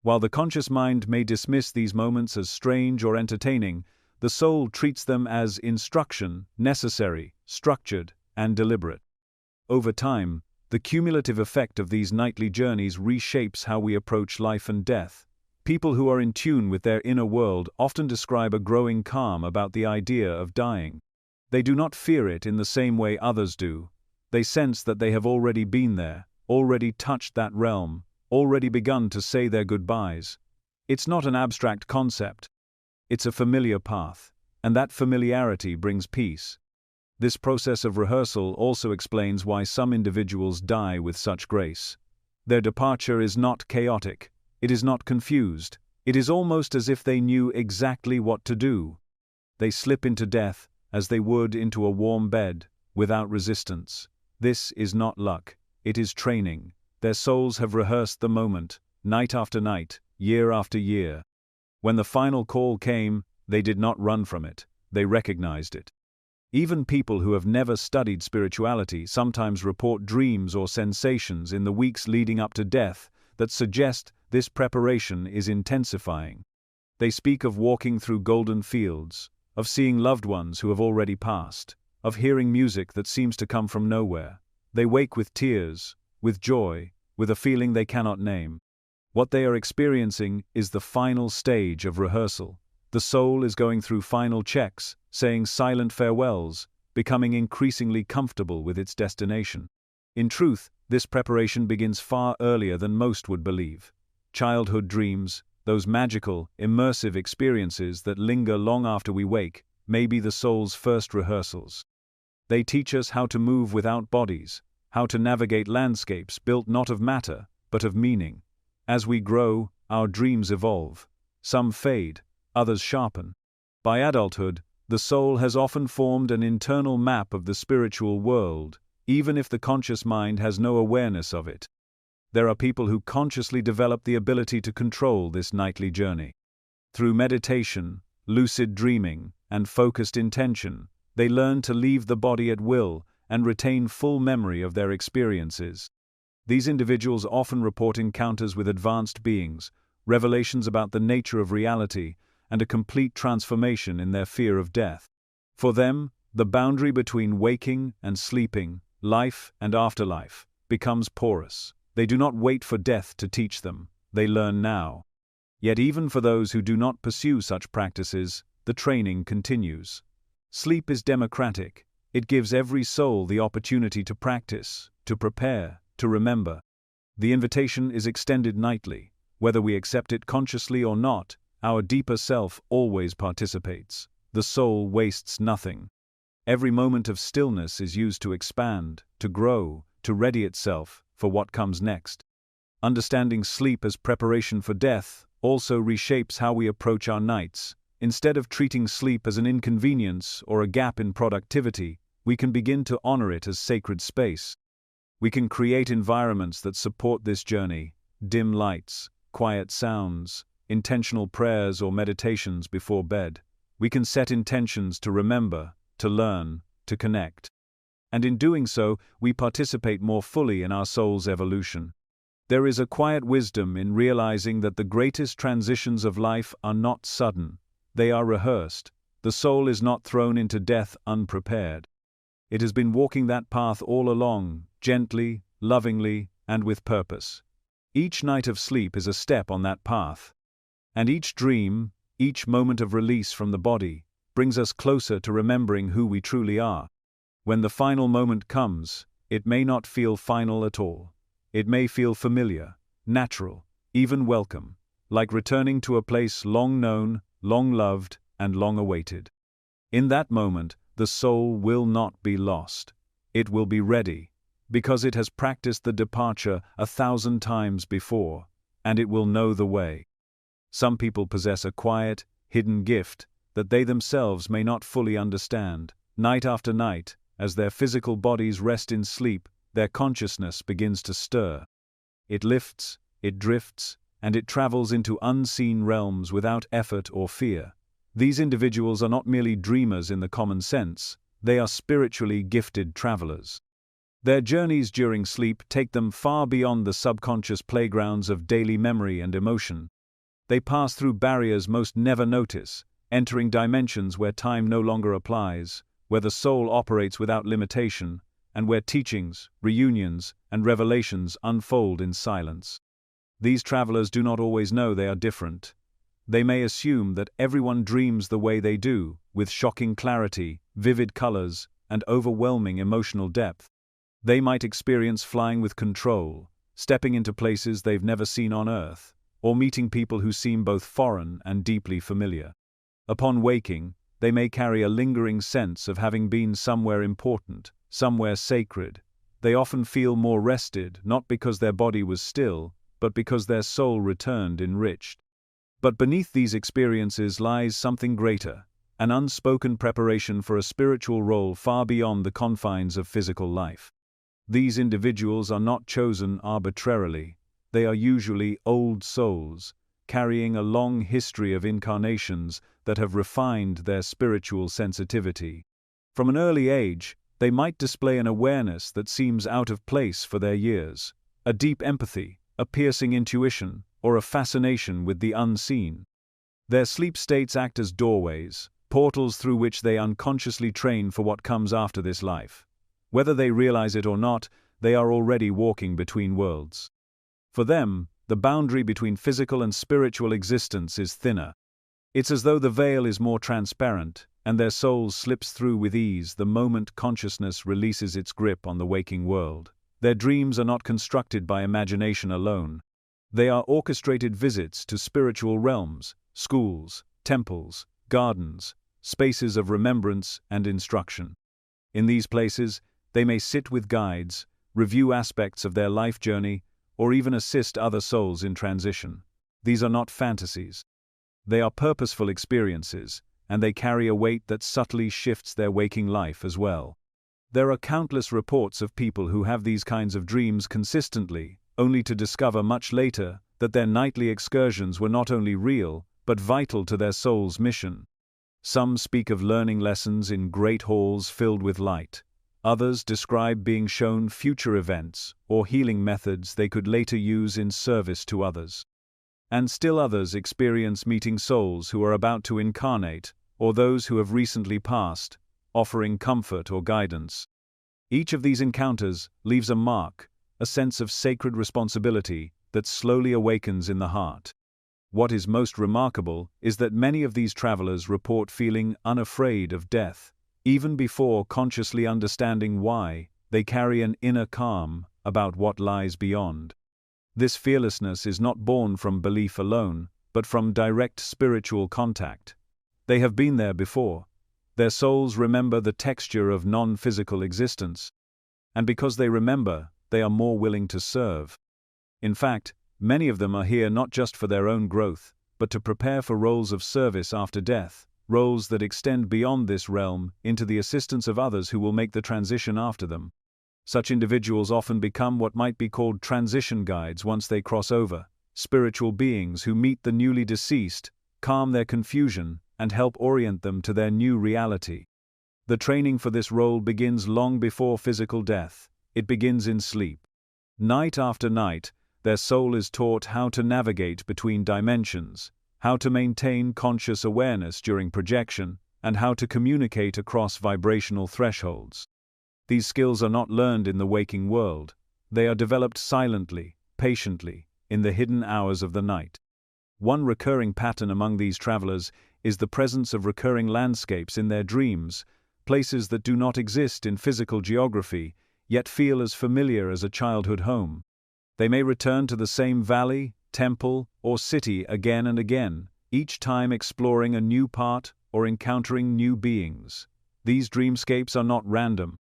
While the conscious mind may dismiss these moments as strange or entertaining, the soul treats them as instruction, necessary, structured, and deliberate. Over time, the cumulative effect of these nightly journeys reshapes how we approach life and death. People who are in tune with their inner world often describe a growing calm about the idea of dying. They do not fear it in the same way others do. They sense that they have already been there, already touched that realm, already begun to say their goodbyes. It's not an abstract concept. It's a familiar path, and that familiarity brings peace. This process of rehearsal also explains why some individuals die with such grace. Their departure is not chaotic, it is not confused, it is almost as if they knew exactly what to do. They slip into death, as they would into a warm bed, without resistance. This is not luck, it is training. Their souls have rehearsed the moment, night after night, year after year. When the final call came, they did not run from it, they recognized it. Even people who have never studied spirituality sometimes report dreams or sensations in the weeks leading up to death that suggest this preparation is intensifying. They speak of walking through golden fields, of seeing loved ones who have already passed, of hearing music that seems to come from nowhere. They wake with tears, with joy, with a feeling they cannot name. What they are experiencing is the final stage of rehearsal. The soul is going through final checks, saying silent farewells, becoming increasingly comfortable with its destination. In truth, this preparation begins far earlier than most would believe. Childhood dreams, those magical, immersive experiences that linger long after we wake, may be the soul's first rehearsals. They teach us how to move without bodies, how to navigate landscapes built not of matter, but of meaning. As we grow, our dreams evolve. Some fade, others sharpen. By adulthood, the soul has often formed an internal map of the spiritual world, even if the conscious mind has no awareness of it. There are people who consciously develop the ability to control this nightly journey. Through meditation, lucid dreaming, and focused intention, they learn to leave the body at will and retain full memory of their experiences. These individuals often report encounters with advanced beings, revelations about the nature of reality, and a complete transformation in their fear of death. For them, the boundary between waking and sleeping, life and afterlife, becomes porous. They do not wait for death to teach them, they learn now. Yet even for those who do not pursue such practices, the training continues. Sleep is democratic. It gives every soul the opportunity to practice, to prepare, to remember. The invitation is extended nightly. Whether we accept it consciously or not, our deeper self always participates. The soul wastes nothing. Every moment of stillness is used to expand, to grow, to ready itself for what comes next. Understanding sleep as preparation for death also reshapes how we approach our nights. Instead of treating sleep as an inconvenience or a gap in productivity, we can begin to honor it as sacred space. We can create environments that support this journey: dim lights, quiet sounds, intentional prayers or meditations before bed. We can set intentions to remember, to learn, to connect. And in doing so, we participate more fully in our soul's evolution. There is a quiet wisdom in realizing that the greatest transitions of life are not sudden. They are rehearsed. The soul is not thrown into death unprepared. It has been walking that path all along, gently, lovingly, and with purpose. Each night of sleep is a step on that path. And each dream, each moment of release from the body, brings us closer to remembering who we truly are. When the final moment comes, it may not feel final at all. It may feel familiar, natural, even welcome, like returning to a place long known, long loved, and long awaited. In that moment, the soul will not be lost. It will be ready, because it has practiced the departure 1,000 times before, and it will know the way. Some people possess a quiet, hidden gift that they themselves may not fully understand. Night after night, as their physical bodies rest in sleep, their consciousness begins to stir. It lifts, it drifts, and it travels into unseen realms without effort or fear. These individuals are not merely dreamers in the common sense, they are spiritually gifted travelers. Their journeys during sleep take them far beyond the subconscious playgrounds of daily memory and emotion. They pass through barriers most never notice, entering dimensions where time no longer applies, where the soul operates without limitation, and where teachings, reunions, and revelations unfold in silence. These travelers do not always know they are different. They may assume that everyone dreams the way they do, with shocking clarity, vivid colors, and overwhelming emotional depth. They might experience flying with control, stepping into places they've never seen on Earth, or meeting people who seem both foreign and deeply familiar. Upon waking, they may carry a lingering sense of having been somewhere important, somewhere sacred. They often feel more rested, not because their body was still, but because their soul returned enriched. But beneath these experiences lies something greater, an unspoken preparation for a spiritual role far beyond the confines of physical life. These individuals are not chosen arbitrarily. They are usually old souls, carrying a long history of incarnations that have refined their spiritual sensitivity. From an early age, they might display an awareness that seems out of place for their years, a deep empathy, a piercing intuition, or a fascination with the unseen. Their sleep states act as doorways, portals through which they unconsciously train for what comes after this life. Whether they realize it or not, they are already walking between worlds. For them, the boundary between physical and spiritual existence is thinner. It's as though the veil is more transparent, and their soul slips through with ease the moment consciousness releases its grip on the waking world. Their dreams are not constructed by imagination alone. They are orchestrated visits to spiritual realms, schools, temples, gardens, spaces of remembrance and instruction. In these places, they may sit with guides, review aspects of their life journey, or even assist other souls in transition. These are not fantasies. They are purposeful experiences, and they carry a weight that subtly shifts their waking life as well. There are countless reports of people who have these kinds of dreams consistently, only to discover much later that their nightly excursions were not only real, but vital to their soul's mission. Some speak of learning lessons in great halls filled with light. Others describe being shown future events or healing methods they could later use in service to others. And still others experience meeting souls who are about to incarnate, or those who have recently passed, offering comfort or guidance. Each of these encounters leaves a mark, a sense of sacred responsibility that slowly awakens in the heart. What is most remarkable is that many of these travelers report feeling unafraid of death. Even before consciously understanding why, they carry an inner calm about what lies beyond. This fearlessness is not born from belief alone, but from direct spiritual contact. They have been there before. Their souls remember the texture of non-physical existence. And because they remember, they are more willing to serve. In fact, many of them are here not just for their own growth, but to prepare for roles of service after death, roles that extend beyond this realm into the assistance of others who will make the transition after them. Such individuals often become what might be called transition guides once they cross over, spiritual beings who meet the newly deceased, calm their confusion, and help orient them to their new reality. The training for this role begins long before physical death. It begins in sleep. Night after night, their soul is taught how to navigate between dimensions, how to maintain conscious awareness during projection, and how to communicate across vibrational thresholds. These skills are not learned in the waking world. They are developed silently, patiently, in the hidden hours of the night. One recurring pattern among these travelers is the presence of recurring landscapes in their dreams, places that do not exist in physical geography, yet feel as familiar as a childhood home. They may return to the same valley, temple, or city again and again, each time exploring a new part or encountering new beings. These dreamscapes are not random.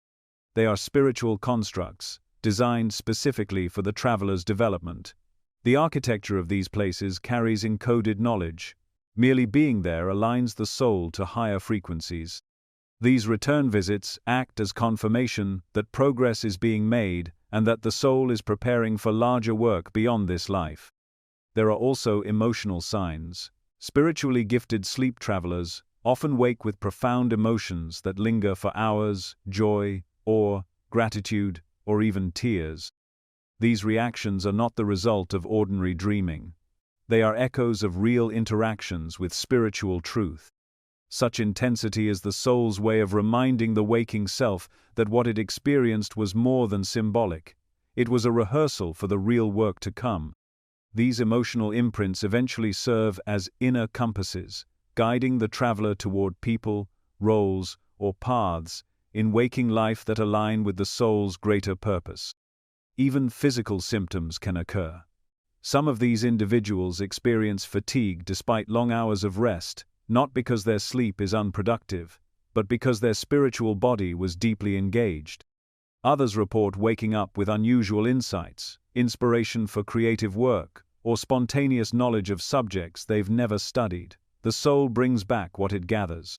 They are spiritual constructs, designed specifically for the traveler's development. The architecture of these places carries encoded knowledge. Merely being there aligns the soul to higher frequencies. These return visits act as confirmation that progress is being made and that the soul is preparing for larger work beyond this life. There are also emotional signs. Spiritually gifted sleep travelers often wake with profound emotions that linger for hours: joy, awe, gratitude, or even tears. These reactions are not the result of ordinary dreaming. They are echoes of real interactions with spiritual truth. Such intensity is the soul's way of reminding the waking self that what it experienced was more than symbolic. It was a rehearsal for the real work to come. These emotional imprints eventually serve as inner compasses, guiding the traveler toward people, roles, or paths in waking life that align with the soul's greater purpose. Even physical symptoms can occur. Some of these individuals experience fatigue despite long hours of rest, not because their sleep is unproductive, but because their spiritual body was deeply engaged. Others report waking up with unusual insights, inspiration for creative work, or spontaneous knowledge of subjects they've never studied. The soul brings back what it gathers.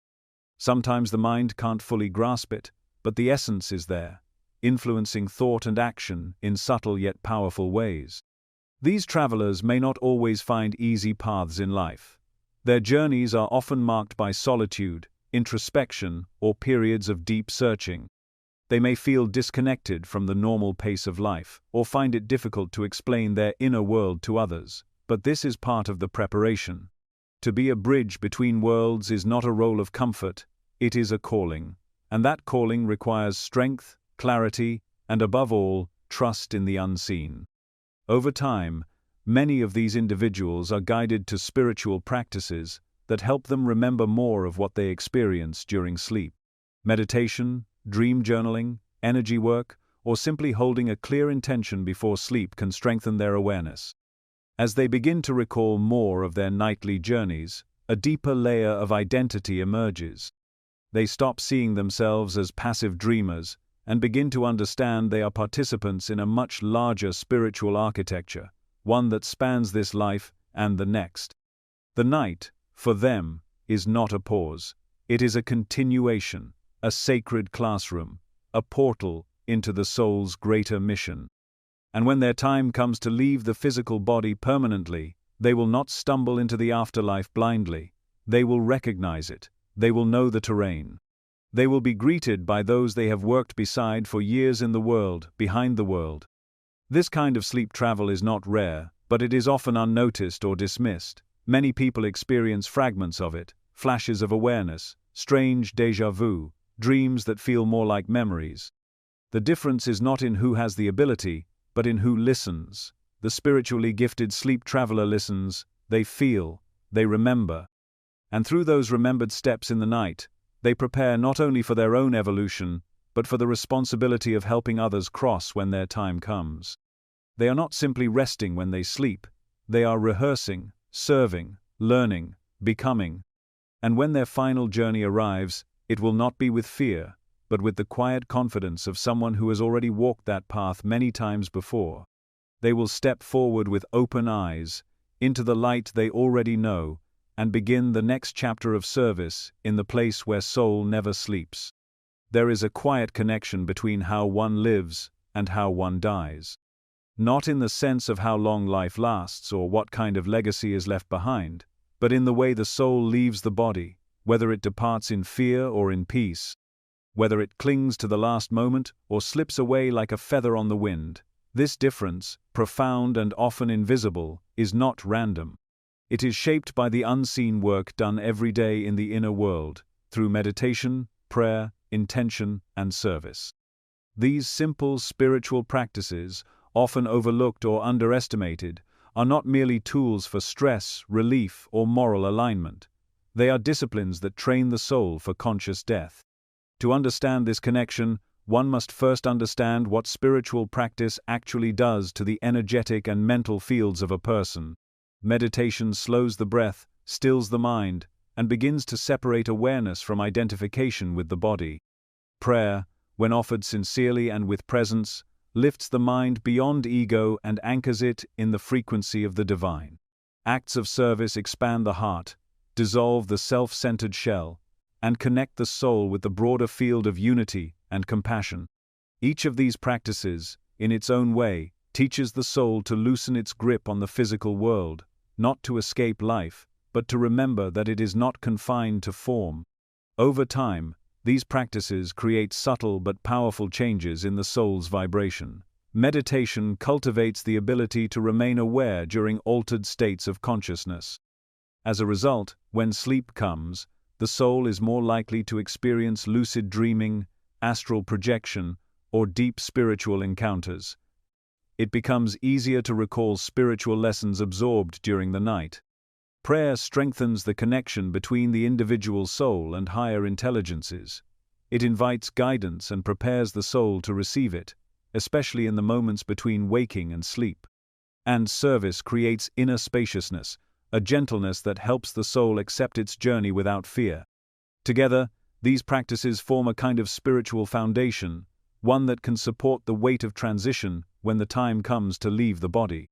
Sometimes the mind can't fully grasp it, but the essence is there, influencing thought and action in subtle yet powerful ways. These travelers may not always find easy paths in life. Their journeys are often marked by solitude, introspection, or periods of deep searching. They may feel disconnected from the normal pace of life, or find it difficult to explain their inner world to others, but this is part of the preparation. To be a bridge between worlds is not a role of comfort, it is a calling, and that calling requires strength, clarity, and above all, trust in the unseen. Over time, many of these individuals are guided to spiritual practices that help them remember more of what they experienced during sleep. Meditation, dream journaling, energy work, or simply holding a clear intention before sleep can strengthen their awareness. As they begin to recall more of their nightly journeys, a deeper layer of identity emerges. They stop seeing themselves as passive dreamers and begin to understand they are participants in a much larger spiritual architecture, one that spans this life and the next. The night, for them, is not a pause. It is a continuation, a sacred classroom, a portal into the soul's greater mission. And when their time comes to leave the physical body permanently, they will not stumble into the afterlife blindly. They will recognize it. They will know the terrain. They will be greeted by those they have worked beside for years in the world, behind the world. This kind of sleep travel is not rare, but it is often unnoticed or dismissed. Many people experience fragments of it, flashes of awareness, strange déjà vu, dreams that feel more like memories. The difference is not in who has the ability, but in who listens. The spiritually gifted sleep traveler listens, they feel, they remember. And through those remembered steps in the night, they prepare not only for their own evolution, but for the responsibility of helping others cross when their time comes. They are not simply resting when they sleep, they are rehearsing, serving, learning, becoming. And when their final journey arrives, it will not be with fear, but with the quiet confidence of someone who has already walked that path many times before. They will step forward with open eyes, into the light they already know, and begin the next chapter of service in the place where soul never sleeps. There is a quiet connection between how one lives and how one dies. Not in the sense of how long life lasts or what kind of legacy is left behind, but in the way the soul leaves the body, whether it departs in fear or in peace, whether it clings to the last moment or slips away like a feather on the wind. This difference, profound and often invisible, is not random. It is shaped by the unseen work done every day in the inner world, through meditation, prayer, intention, and service. These simple spiritual practices, often overlooked or underestimated, are not merely tools for stress, relief, or moral alignment. They are disciplines that train the soul for conscious death. To understand this connection, one must first understand what spiritual practice actually does to the energetic and mental fields of a person. Meditation slows the breath, stills the mind, and begins to separate awareness from identification with the body. Prayer, when offered sincerely and with presence, lifts the mind beyond ego and anchors it in the frequency of the divine. Acts of service expand the heart, dissolve the self-centered shell, and connect the soul with the broader field of unity and compassion. Each of these practices, in its own way, teaches the soul to loosen its grip on the physical world, not to escape life, but to remember that it is not confined to form. Over time, these practices create subtle but powerful changes in the soul's vibration. Meditation cultivates the ability to remain aware during altered states of consciousness. As a result, when sleep comes, the soul is more likely to experience lucid dreaming, astral projection, or deep spiritual encounters. It becomes easier to recall spiritual lessons absorbed during the night. Prayer strengthens the connection between the individual soul and higher intelligences. It invites guidance and prepares the soul to receive it, especially in the moments between waking and sleep. And service creates inner spaciousness, a gentleness that helps the soul accept its journey without fear. Together, these practices form a kind of spiritual foundation, one that can support the weight of transition when the time comes to leave the body.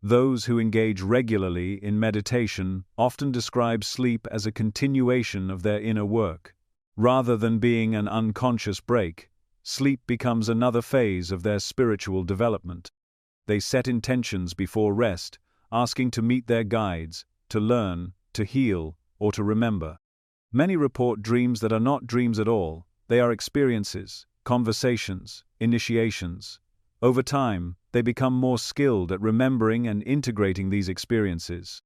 Those who engage regularly in meditation often describe sleep as a continuation of their inner work. Rather than being an unconscious break, sleep becomes another phase of their spiritual development. They set intentions before rest, asking to meet their guides, to learn, to heal, or to remember. Many report dreams that are not dreams at all. They are experiences, conversations, initiations. Over time, they become more skilled at remembering and integrating these experiences.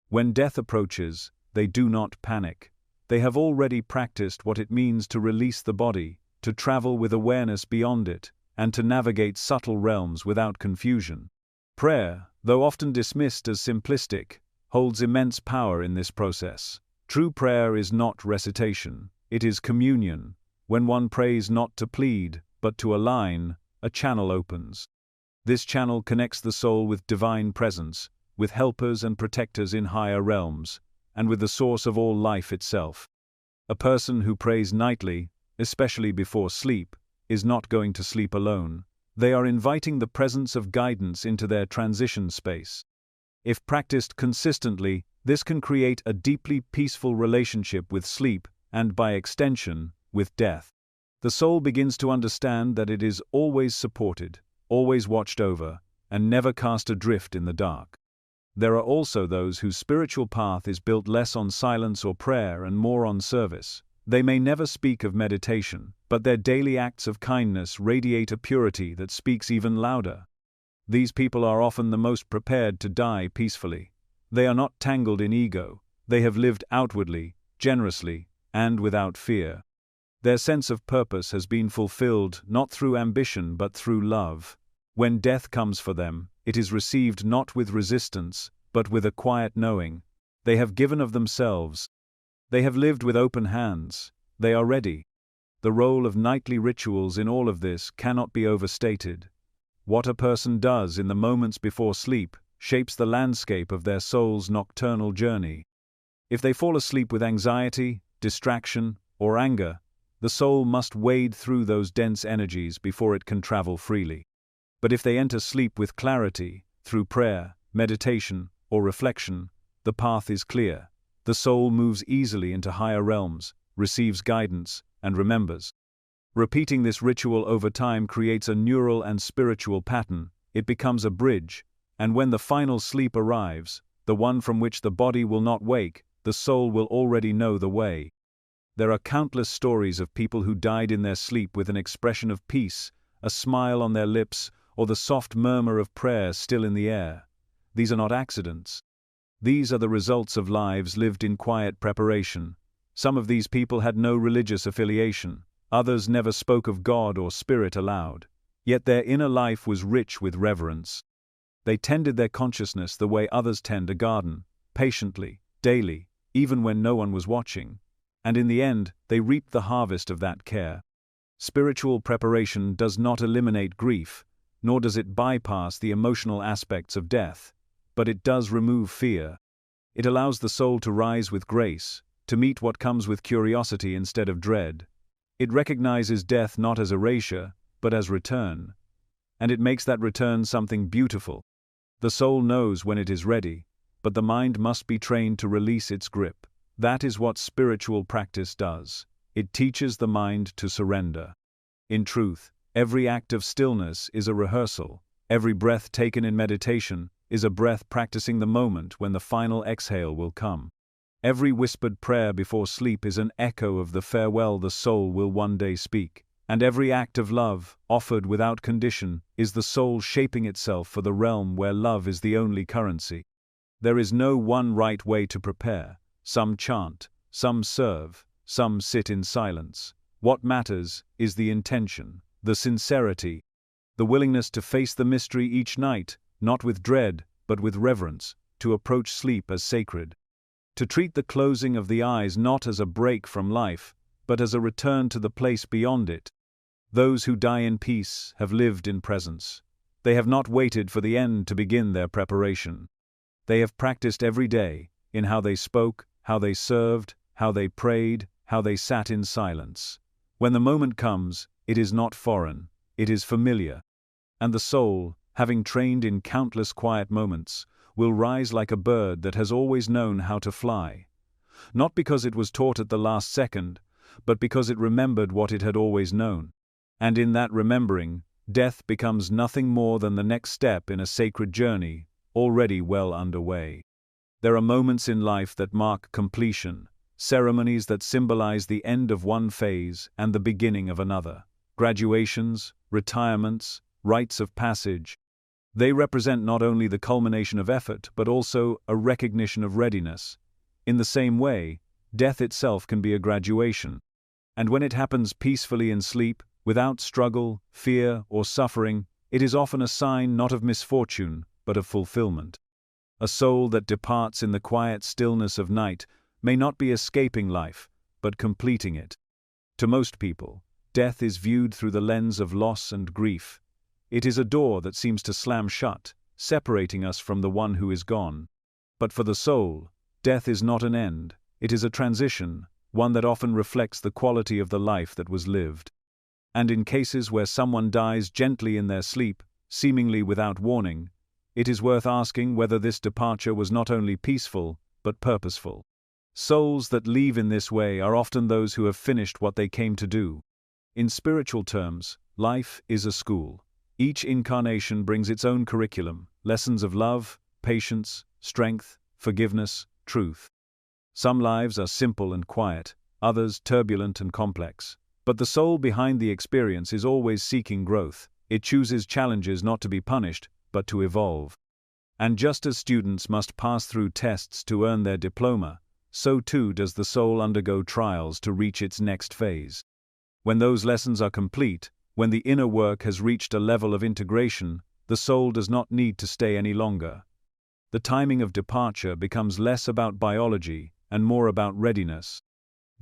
When death approaches, they do not panic. They have already practiced what it means to release the body, to travel with awareness beyond it, and to navigate subtle realms without confusion. Prayer, though often dismissed as simplistic, holds immense power in this process. True prayer is not recitation, it is communion. When one prays not to plead, but to align, a channel opens. This channel connects the soul with divine presence, with helpers and protectors in higher realms, and with the source of all life itself. A person who prays nightly, especially before sleep, is not going to sleep alone. They are inviting the presence of guidance into their transition space. If practiced consistently, this can create a deeply peaceful relationship with sleep and, by extension, with death. The soul begins to understand that it is always supported, always watched over, and never cast adrift in the dark. There are also those whose spiritual path is built less on silence or prayer and more on service. They may never speak of meditation, but their daily acts of kindness radiate a purity that speaks even louder. These people are often the most prepared to die peacefully. They are not tangled in ego. They have lived outwardly, generously, and without fear. Their sense of purpose has been fulfilled not through ambition but through love. When death comes for them, it is received not with resistance, but with a quiet knowing. They have given of themselves. They have lived with open hands. They are ready. The role of nightly rituals in all of this cannot be overstated. What a person does in the moments before sleep shapes the landscape of their soul's nocturnal journey. If they fall asleep with anxiety, distraction, or anger, the soul must wade through those dense energies before it can travel freely. But if they enter sleep with clarity, through prayer, meditation, or reflection, the path is clear. The soul moves easily into higher realms, receives guidance, and remembers. Repeating this ritual over time creates a neural and spiritual pattern. It becomes a bridge, and when the final sleep arrives, the one from which the body will not wake, the soul will already know the way. There are countless stories of people who died in their sleep with an expression of peace, a smile on their lips, or the soft murmur of prayer still in the air. These are not accidents. These are the results of lives lived in quiet preparation. Some of these people had no religious affiliation. Others never spoke of God or spirit aloud. Yet their inner life was rich with reverence. They tended their consciousness the way others tend a garden, patiently, daily, even when no one was watching. And in the end, they reaped the harvest of that care. Spiritual preparation does not eliminate grief, nor does it bypass the emotional aspects of death, but it does remove fear. It allows the soul to rise with grace, to meet what comes with curiosity instead of dread. It recognizes death not as erasure, but as return. And it makes that return something beautiful. The soul knows when it is ready, but the mind must be trained to release its grip. That is what spiritual practice does. It teaches the mind to surrender. In truth, every act of stillness is a rehearsal. Every breath taken in meditation is a breath practicing the moment when the final exhale will come. Every whispered prayer before sleep is an echo of the farewell the soul will one day speak. And every act of love, offered without condition, is the soul shaping itself for the realm where love is the only currency. There is no one right way to prepare. Some chant, some serve, some sit in silence. What matters is the intention, the sincerity, the willingness to face the mystery each night, not with dread, but with reverence, to approach sleep as sacred. To treat the closing of the eyes not as a break from life, but as a return to the place beyond it. Those who die in peace have lived in presence. They have not waited for the end to begin their preparation. They have practiced every day, in how they spoke, how they served, how they prayed, how they sat in silence. When the moment comes, it is not foreign, it is familiar. And the soul, having trained in countless quiet moments, will rise like a bird that has always known how to fly. Not because it was taught at the last second, but because it remembered what it had always known. And in that remembering, death becomes nothing more than the next step in a sacred journey, already well underway. There are moments in life that mark completion, ceremonies that symbolize the end of one phase and the beginning of another. Graduations, retirements, rites of passage. They represent not only the culmination of effort but also a recognition of readiness. In the same way, death itself can be a graduation. And when it happens peacefully in sleep, without struggle, fear, or suffering, it is often a sign not of misfortune, but of fulfillment. A soul that departs in the quiet stillness of night may not be escaping life, but completing it. To most people, death is viewed through the lens of loss and grief. It is a door that seems to slam shut, separating us from the one who is gone. But for the soul, death is not an end, it is a transition, one that often reflects the quality of the life that was lived. And in cases where someone dies gently in their sleep, seemingly without warning, it is worth asking whether this departure was not only peaceful, but purposeful. Souls that leave in this way are often those who have finished what they came to do. In spiritual terms, life is a school. Each incarnation brings its own curriculum, lessons of love, patience, strength, forgiveness, truth. Some lives are simple and quiet, others turbulent and complex. But the soul behind the experience is always seeking growth. It chooses challenges not to be punished, but to evolve. And just as students must pass through tests to earn their diploma, so too does the soul undergo trials to reach its next phase. When those lessons are complete, when the inner work has reached a level of integration, the soul does not need to stay any longer. the timing of departure becomes less about biology and more about readiness.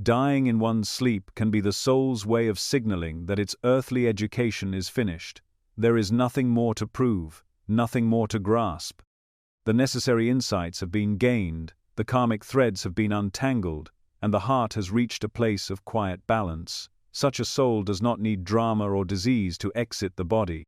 Dying in one's sleep can be the soul's way of signaling that its earthly education is finished. There is nothing more to prove, nothing more to grasp. The necessary insights have been gained, the karmic threads have been untangled, and the heart has reached a place of quiet balance. Such a soul does not need drama or disease to exit the body.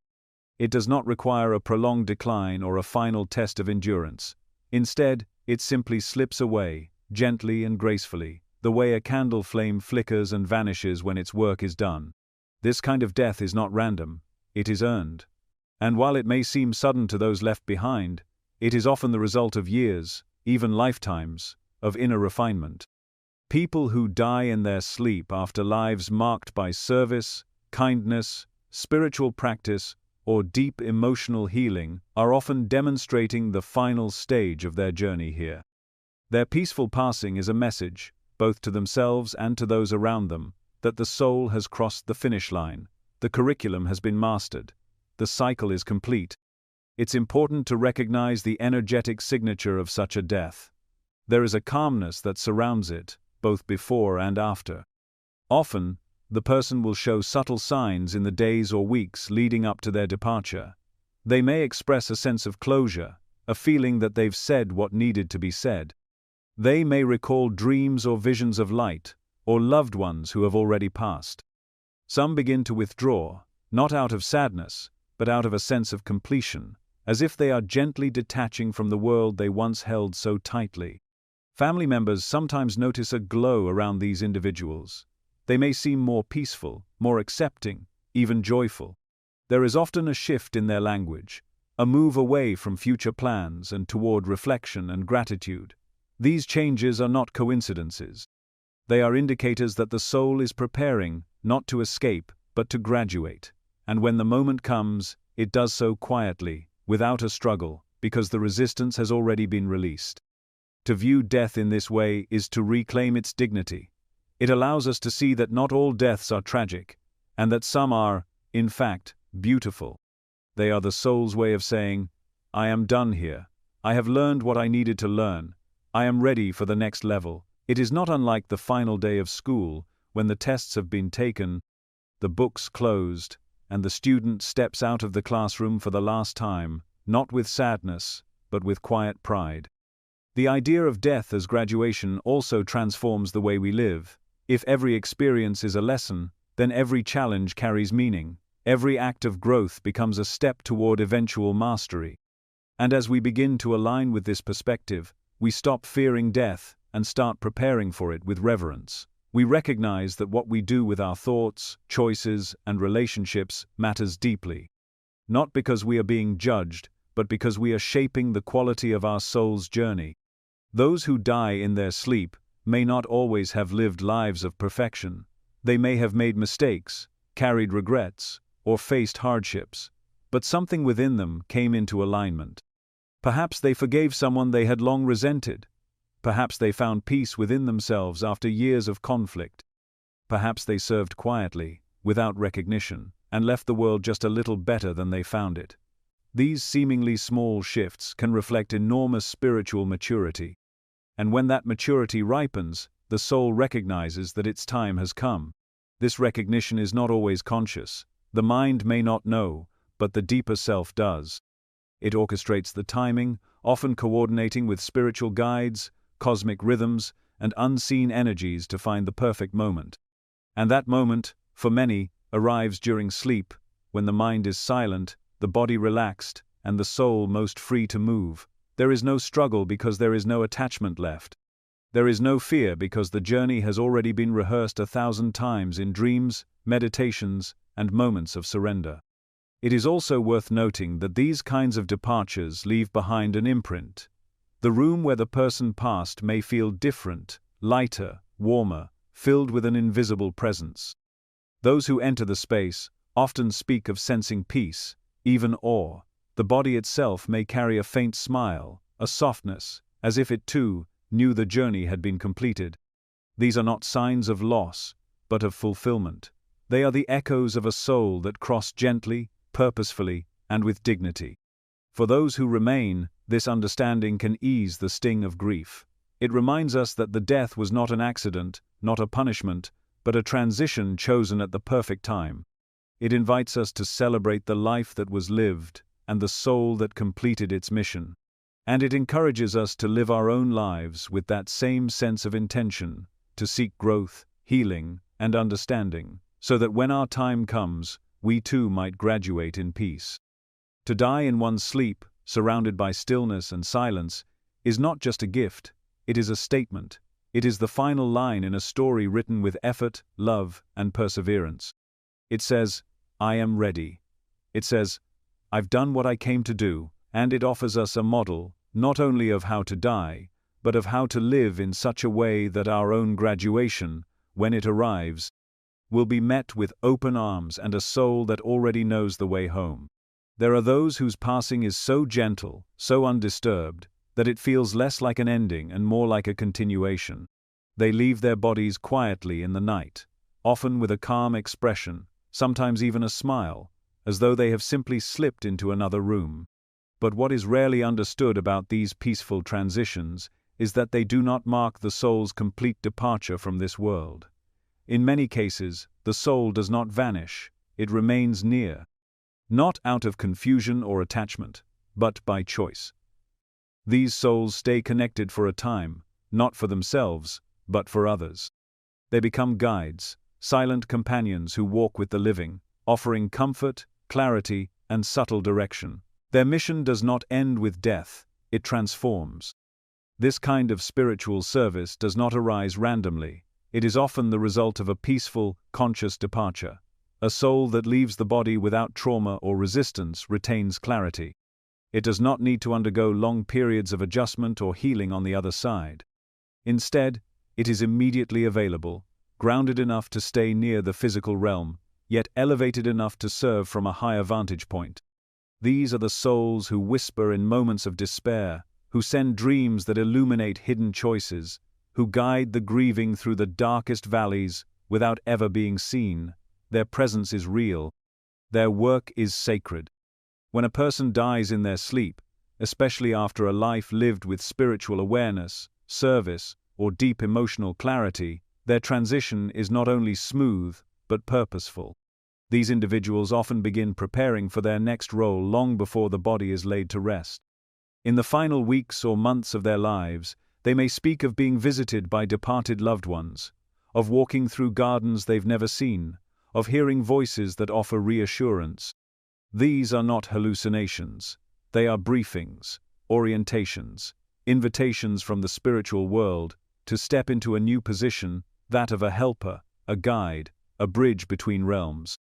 It does not require a prolonged decline or a final test of endurance. Instead, it simply slips away, gently and gracefully, the way a candle flame flickers and vanishes when its work is done. This kind of death is not random, it is earned. And while it may seem sudden to those left behind, it is often the result of years, even lifetimes, of inner refinement. People who die in their sleep after lives marked by service, kindness, spiritual practice, or deep emotional healing are often demonstrating the final stage of their journey here. Their peaceful passing is a message, both to themselves and to those around them, that the soul has crossed the finish line, the curriculum has been mastered, the cycle is complete. It's important to recognize the energetic signature of such a death. There is a calmness that surrounds it, both before and after. Often, the person will show subtle signs in the days or weeks leading up to their departure. They may express a sense of closure, a feeling that they've said what needed to be said. They may recall dreams or visions of light, or loved ones who have already passed. Some begin to withdraw, not out of sadness, but out of a sense of completion, as if they are gently detaching from the world they once held so tightly. Family members sometimes notice a glow around these individuals. They may seem more peaceful, more accepting, even joyful. There is often a shift in their language, a move away from future plans and toward reflection and gratitude. These changes are not coincidences. They are indicators that the soul is preparing, not to escape, but to graduate. And when the moment comes, it does so quietly, without a struggle, because the resistance has already been released. To view death in this way is to reclaim its dignity. It allows us to see that not all deaths are tragic, and that some are, in fact, beautiful. They are the soul's way of saying, I am done here. I have learned what I needed to learn. I am ready for the next level. It is not unlike the final day of school, when the tests have been taken, the books closed, and the student steps out of the classroom for the last time, not with sadness, but with quiet pride. The idea of death as graduation also transforms the way we live. If every experience is a lesson, then every challenge carries meaning. Every act of growth becomes a step toward eventual mastery. And as we begin to align with this perspective, we stop fearing death and start preparing for it with reverence. We recognize that what we do with our thoughts, choices, and relationships matters deeply. Not because we are being judged, but because we are shaping the quality of our soul's journey. Those who die in their sleep may not always have lived lives of perfection. They may have made mistakes, carried regrets, or faced hardships, but something within them came into alignment. Perhaps they forgave someone they had long resented. Perhaps they found peace within themselves after years of conflict. Perhaps they served quietly, without recognition, and left the world just a little better than they found it. These seemingly small shifts can reflect enormous spiritual maturity. And when that maturity ripens, the soul recognizes that its time has come. This recognition is not always conscious. The mind may not know, but the deeper self does. It orchestrates the timing, often coordinating with spiritual guides, cosmic rhythms, and unseen energies to find the perfect moment. And that moment, for many, arrives during sleep, when the mind is silent, the body relaxed, and the soul most free to move. There is no struggle because there is no attachment left. There is no fear because the journey has already been rehearsed 1,000 times in dreams, meditations, and moments of surrender. It is also worth noting that these kinds of departures leave behind an imprint. The room where the person passed may feel different, lighter, warmer, filled with an invisible presence. Those who enter the space often speak of sensing peace, even awe. The body itself may carry a faint smile, a softness, as if it too knew the journey had been completed. These are not signs of loss, but of fulfillment. They are the echoes of a soul that crossed gently, purposefully, and with dignity. For those who remain, this understanding can ease the sting of grief. It reminds us that the death was not an accident, not a punishment, but a transition chosen at the perfect time. It invites us to celebrate the life that was lived and the soul that completed its mission. And it encourages us to live our own lives with that same sense of intention, to seek growth, healing, and understanding, so that when our time comes, we too might graduate in peace. To die in one's sleep, surrounded by stillness and silence, is not just a gift, it is a statement. It is the final line in a story written with effort, love, and perseverance. It says, "I am ready." It says, "I've done what I came to do," and it offers us a model, not only of how to die, but of how to live in such a way that our own graduation, when it arrives, will be met with open arms and a soul that already knows the way home. There are those whose passing is so gentle, so undisturbed, that it feels less like an ending and more like a continuation. They leave their bodies quietly in the night, often with a calm expression, sometimes even a smile, as though they have simply slipped into another room. But what is rarely understood about these peaceful transitions is that they do not mark the soul's complete departure from this world. In many cases, the soul does not vanish, it remains near. Not out of confusion or attachment, but by choice. These souls stay connected for a time, not for themselves, but for others. They become guides, silent companions who walk with the living, offering comfort, clarity, and subtle direction. Their mission does not end with death, it transforms. This kind of spiritual service does not arise randomly, it is often the result of a peaceful, conscious departure. A soul that leaves the body without trauma or resistance retains clarity. It does not need to undergo long periods of adjustment or healing on the other side. Instead, it is immediately available, grounded enough to stay near the physical realm, yet elevated enough to serve from a higher vantage point. These are the souls who whisper in moments of despair, who send dreams that illuminate hidden choices, who guide the grieving through the darkest valleys without ever being seen. Their presence is real. Their work is sacred. When a person dies in their sleep, especially after a life lived with spiritual awareness, service, or deep emotional clarity, their transition is not only smooth, but purposeful. These individuals often begin preparing for their next role long before the body is laid to rest. In the final weeks or months of their lives, they may speak of being visited by departed loved ones, of walking through gardens they've never seen, of hearing voices that offer reassurance. These are not hallucinations, they are briefings, orientations, invitations from the spiritual world to step into a new position, that of a helper, a guide, a bridge between realms.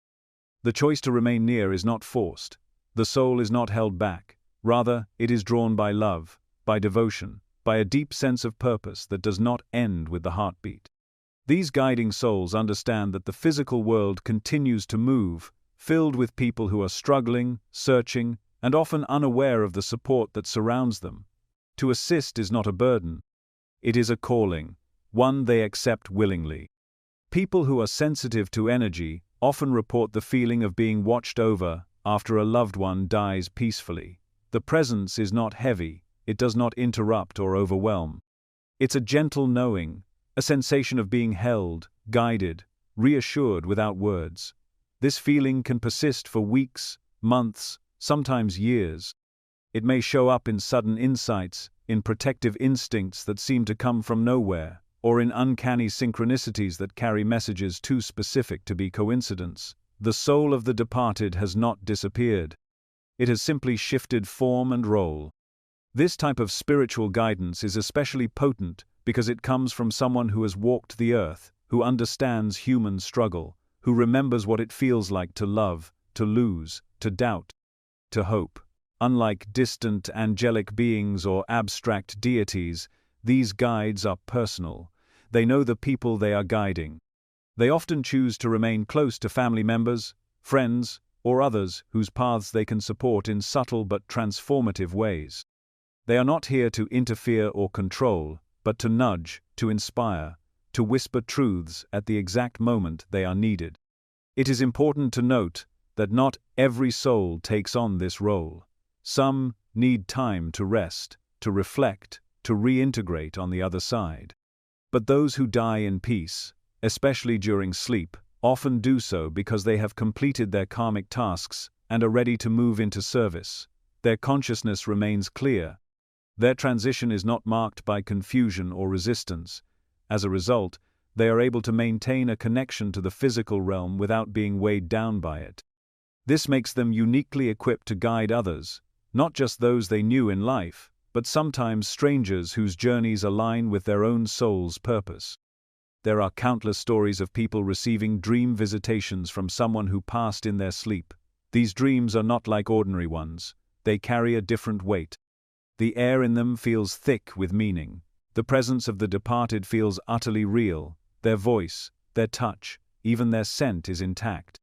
The choice to remain near is not forced. The soul is not held back. Rather, it is drawn by love, by devotion, by a deep sense of purpose that does not end with the heartbeat. These guiding souls understand that the physical world continues to move, filled with people who are struggling, searching, and often unaware of the support that surrounds them. To assist is not a burden. It is a calling, one they accept willingly. People who are sensitive to energy often report the feeling of being watched over after a loved one dies peacefully. The presence is not heavy, it does not interrupt or overwhelm. It's a gentle knowing, a sensation of being held, guided, reassured without words. This feeling can persist for weeks, months, sometimes years. It may show up in sudden insights, in protective instincts that seem to come from nowhere, or in uncanny synchronicities that carry messages too specific to be coincidence. The soul of the departed has not disappeared. It has simply shifted form and role. This type of spiritual guidance is especially potent because it comes from someone who has walked the earth, who understands human struggle, who remembers what it feels like to love, to lose, to doubt, to hope. Unlike distant angelic beings or abstract deities, these guides are personal. They know the people they are guiding. They often choose to remain close to family members, friends, or others whose paths they can support in subtle but transformative ways. They are not here to interfere or control, but to nudge, to inspire, to whisper truths at the exact moment they are needed. It is important to note that not every soul takes on this role. Some, need time to rest, to reflect, to reintegrate on the other side. But those who die in peace, especially during sleep, often do so because they have completed their karmic tasks and are ready to move into service. Their consciousness remains clear. Their transition is not marked by confusion or resistance. As a result, they are able to maintain a connection to the physical realm without being weighed down by it. This makes them uniquely equipped to guide others, not just those they knew in life, but sometimes strangers whose journeys align with their own soul's purpose. There are countless stories of people receiving dream visitations from someone who passed in their sleep. These dreams are not like ordinary ones. They carry a different weight. The air in them feels thick with meaning. The presence of the departed feels utterly real. Their voice, their touch, even their scent is intact.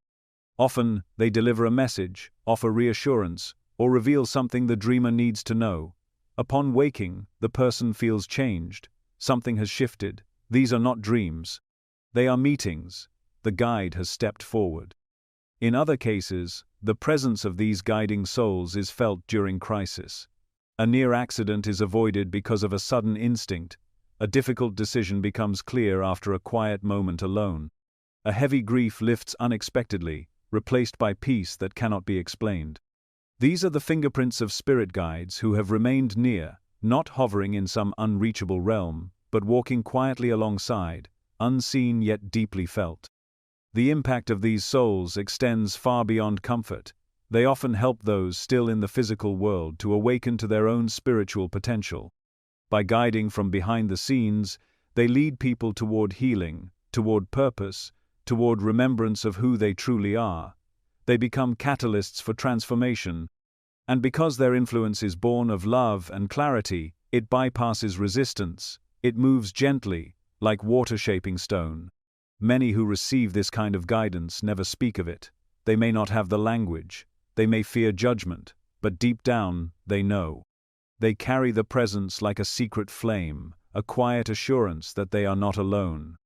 Often, they deliver a message, offer reassurance, or reveal something the dreamer needs to know. Upon waking, the person feels changed. Something has shifted. These are not dreams. They are meetings. The guide has stepped forward. In other cases, the presence of these guiding souls is felt during crisis. A near accident is avoided because of a sudden instinct. A difficult decision becomes clear after a quiet moment alone. A heavy grief lifts unexpectedly, replaced by peace that cannot be explained. These are the fingerprints of spirit guides who have remained near, not hovering in some unreachable realm, but walking quietly alongside, unseen yet deeply felt. The impact of these souls extends far beyond comfort. They often help those still in the physical world to awaken to their own spiritual potential. By guiding from behind the scenes, they lead people toward healing, toward purpose, toward remembrance of who they truly are. They become catalysts for transformation, and because their influence is born of love and clarity, it bypasses resistance. It moves gently, like water shaping stone. Many who receive this kind of guidance never speak of it. They may not have the language. They may fear judgment, but deep down, they know. They carry the presence like a secret flame, a quiet assurance that they are not alone.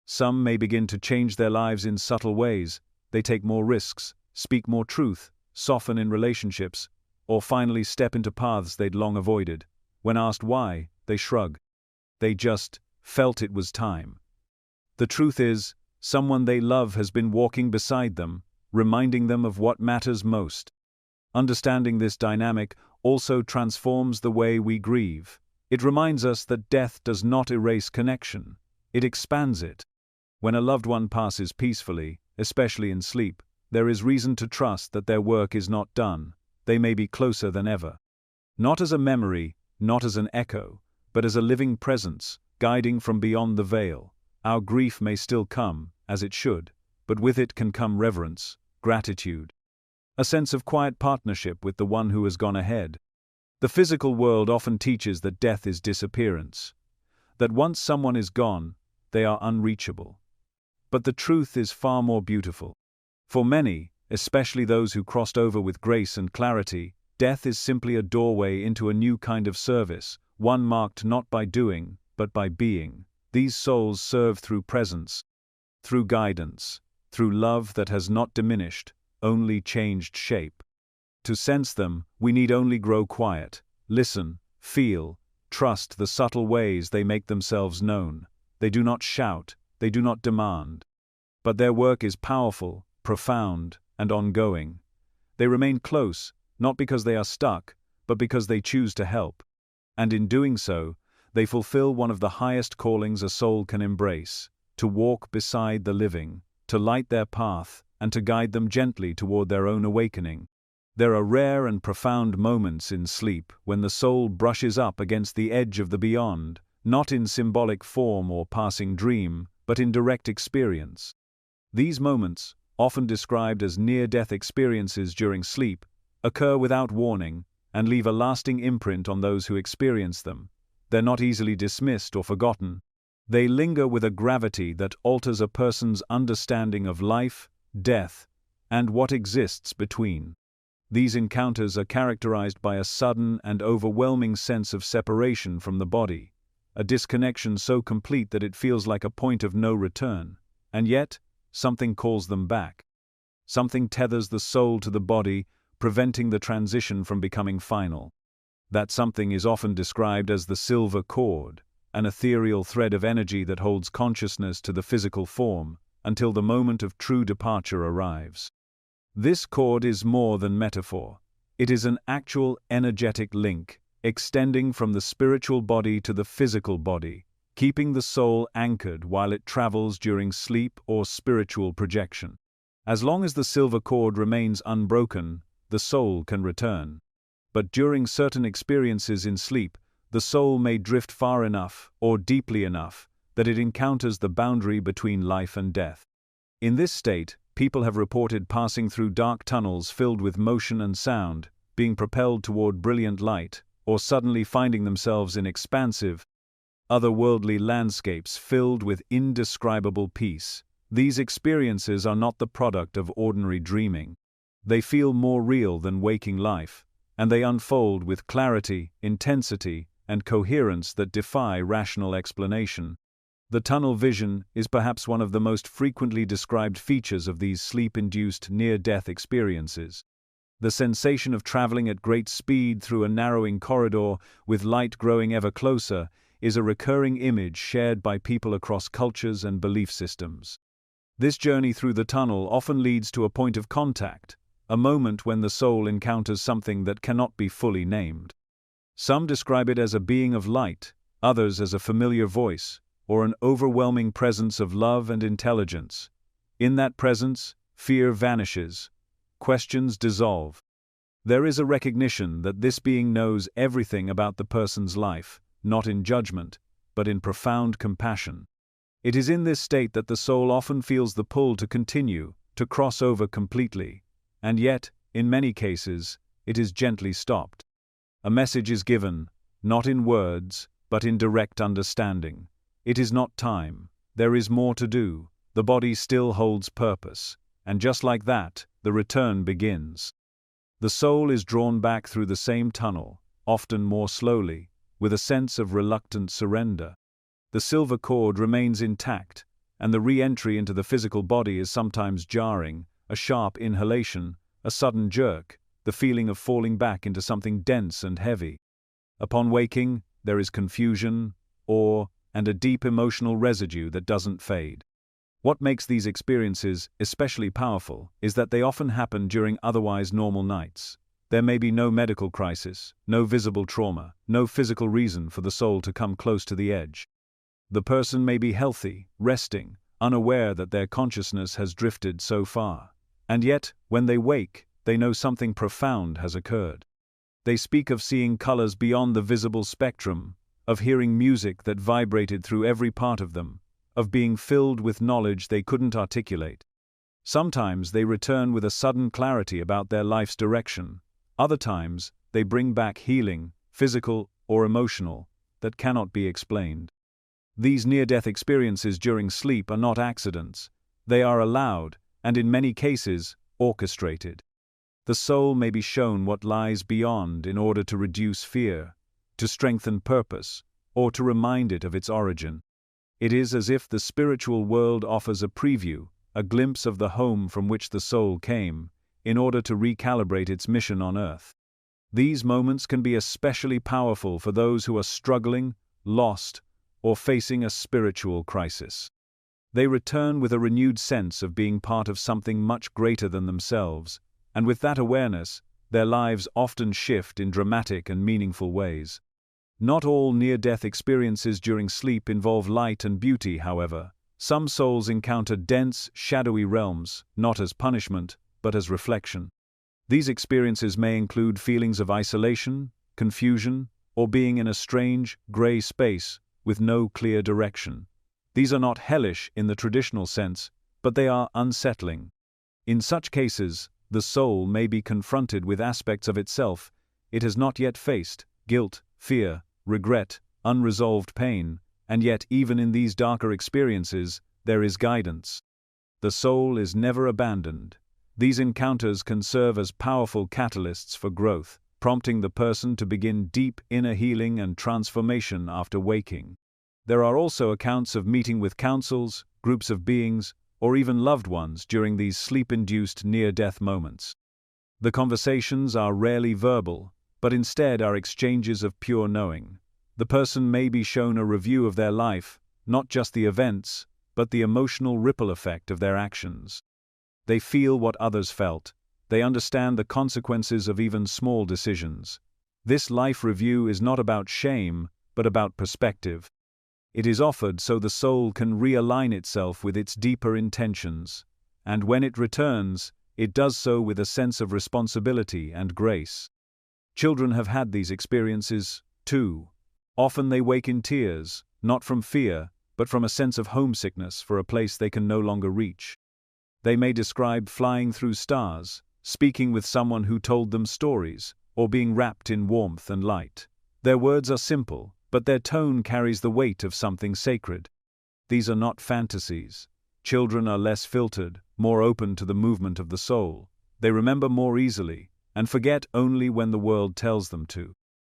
Some may begin to change their lives in subtle ways. They take more risks, speak more truth, soften in relationships, or finally step into paths they'd long avoided. When asked why, they shrug. They just felt it was time. The truth is, someone they love has been walking beside them, reminding them of what matters most. Understanding this dynamic also transforms the way we grieve. It reminds us that death does not erase connection. It expands it. When a loved one passes peacefully, especially in sleep, there is reason to trust that their work is not done. They may be closer than ever. Not as a memory, not as an echo, but as a living presence, guiding from beyond the veil. Our grief may still come, as it should, but with it can come reverence, gratitude, a sense of quiet partnership with the one who has gone ahead. The physical world often teaches that death is disappearance, that once someone is gone, they are unreachable. But the truth is far more beautiful. For many, especially those who crossed over with grace and clarity, death is simply a doorway into a new kind of service, one marked not by doing, but by being. These souls serve through presence, through guidance, through love that has not diminished, only changed shape. To sense them, we need only grow quiet, listen, feel, trust the subtle ways they make themselves known. They do not shout, they do not demand. But their work is powerful, profound, and ongoing. They remain close, not because they are stuck, but because they choose to help. And in doing so, they fulfill one of the highest callings a soul can embrace: to walk beside the living, to light their path, and to guide them gently toward their own awakening. There are rare and profound moments in sleep when the soul brushes up against the edge of the beyond, not in symbolic form or passing dream, but in direct experience. These moments, often described as near-death experiences during sleep, occur without warning and leave a lasting imprint on those who experience them. They're not easily dismissed or forgotten. They linger with a gravity that alters a person's understanding of life, death, and what exists between. These encounters are characterized by a sudden and overwhelming sense of separation from the body, a disconnection so complete that it feels like a point of no return. And yet, something calls them back. Something tethers the soul to the body, preventing the transition from becoming final. That something is often described as the silver cord, an ethereal thread of energy that holds consciousness to the physical form until the moment of true departure arrives. This cord is more than metaphor. It is an actual energetic link, extending from the spiritual body to the physical body, keeping the soul anchored while it travels during sleep or spiritual projection. As long as the silver cord remains unbroken, the soul can return. But during certain experiences in sleep, the soul may drift far enough or deeply enough that it encounters the boundary between life and death. In this state, people have reported passing through dark tunnels filled with motion and sound, being propelled toward brilliant light, or suddenly finding themselves in expansive, otherworldly landscapes filled with indescribable peace. These experiences are not the product of ordinary dreaming. They feel more real than waking life, and they unfold with clarity, intensity, and coherence that defy rational explanation. The tunnel vision is perhaps one of the most frequently described features of these sleep-induced near-death experiences. The sensation of traveling at great speed through a narrowing corridor with light growing ever closer is a recurring image shared by people across cultures and belief systems. This journey through the tunnel often leads to a point of contact, a moment when the soul encounters something that cannot be fully named. Some describe it as a being of light, others as a familiar voice, or an overwhelming presence of love and intelligence. In that presence, fear vanishes, questions dissolve. There is a recognition that this being knows everything about the person's life, not in judgment, but in profound compassion. It is in this state that the soul often feels the pull to continue, to cross over completely, and yet, in many cases, it is gently stopped. A message is given, not in words, but in direct understanding. It is not time. There is more to do. The body still holds purpose. And just like that, the return begins. The soul is drawn back through the same tunnel, often more slowly, with a sense of reluctant surrender. The silver cord remains intact, and the re-entry into the physical body is sometimes jarring, a sharp inhalation, a sudden jerk, the feeling of falling back into something dense and heavy. Upon waking, there is confusion, awe, and a deep emotional residue that doesn't fade. What makes these experiences especially powerful is that they often happen during otherwise normal nights. There may be no medical crisis, no visible trauma, no physical reason for the soul to come close to the edge. The person may be healthy, resting, unaware that their consciousness has drifted so far. And yet, when they wake, they know something profound has occurred. They speak of seeing colors beyond the visible spectrum, of hearing music that vibrated through every part of them, of being filled with knowledge they couldn't articulate. Sometimes they return with a sudden clarity about their life's direction. Other times, they bring back healing, physical or emotional, that cannot be explained. These near-death experiences during sleep are not accidents. They are allowed, and in many cases, orchestrated. The soul may be shown what lies beyond in order to reduce fear, to strengthen purpose, or to remind it of its origin. It is as if the spiritual world offers a preview, a glimpse of the home from which the soul came, in order to recalibrate its mission on earth. These moments can be especially powerful for those who are struggling, lost, or facing a spiritual crisis. They return with a renewed sense of being part of something much greater than themselves, and with that awareness, their lives often shift in dramatic and meaningful ways. Not all near-death experiences during sleep involve light and beauty, however. Some souls encounter dense, shadowy realms, not as punishment, but as reflection. These experiences may include feelings of isolation, confusion, or being in a strange, gray space with no clear direction. These are not hellish in the traditional sense, but they are unsettling. In such cases, the soul may be confronted with aspects of itself it has not yet faced: guilt, fear, regret, unresolved pain, and yet even in these darker experiences, there is guidance. The soul is never abandoned. These encounters can serve as powerful catalysts for growth, prompting the person to begin deep inner healing and transformation after waking. There are also accounts of meeting with councils, groups of beings, or even loved ones during these sleep-induced near-death moments. The conversations are rarely verbal, but instead are exchanges of pure knowing. The person may be shown a review of their life, not just the events, but the emotional ripple effect of their actions. They feel what others felt. They understand the consequences of even small decisions. This life review is not about shame, but about perspective. It is offered so the soul can realign itself with its deeper intentions, and when it returns, it does so with a sense of responsibility and grace. Children have had these experiences, too. Often they wake in tears, not from fear, but from a sense of homesickness for a place they can no longer reach. They may describe flying through stars, speaking with someone who told them stories, or being wrapped in warmth and light. Their words are simple, but their tone carries the weight of something sacred. These are not fantasies. Children are less filtered, more open to the movement of the soul. They remember more easily, and forget only when the world tells them to.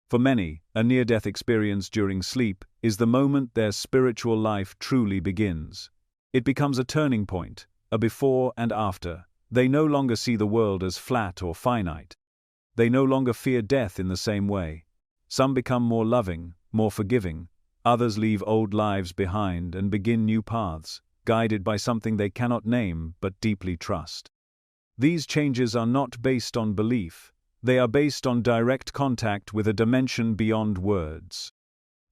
For many, a near-death experience during sleep is the moment their spiritual life truly begins. It becomes a turning point, a before and after. They no longer see the world as flat or finite. They no longer fear death in the same way. Some become more loving, more forgiving. Others leave old lives behind and begin new paths, guided by something they cannot name but deeply trust. These changes are not based on belief. They are based on direct contact with a dimension beyond words.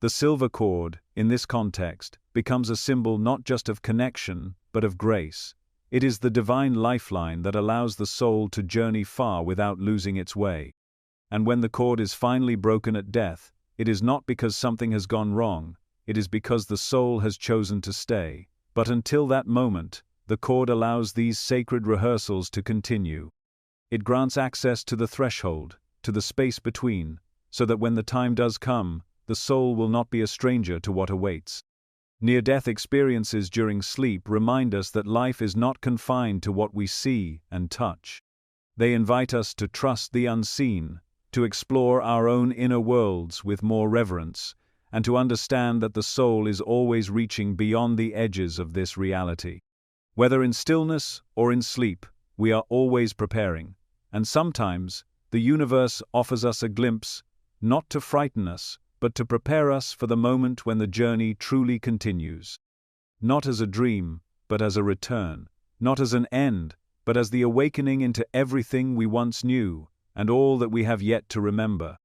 The silver cord, in this context, becomes a symbol not just of connection, but of grace. It is the divine lifeline that allows the soul to journey far without losing its way. And when the cord is finally broken at death, it is not because something has gone wrong, it is because the soul has chosen to stay. But until that moment, the cord allows these sacred rehearsals to continue. It grants access to the threshold, to the space between, so that when the time does come, the soul will not be a stranger to what awaits. Near-death experiences during sleep remind us that life is not confined to what we see and touch. They invite us to trust the unseen, to explore our own inner worlds with more reverence, and to understand that the soul is always reaching beyond the edges of this reality. Whether in stillness or in sleep, we are always preparing, and sometimes the universe offers us a glimpse, not to frighten us, but to prepare us for the moment when the journey truly continues. Not as a dream, but as a return, not as an end, but as the awakening into everything we once knew, and all that we have yet to remember.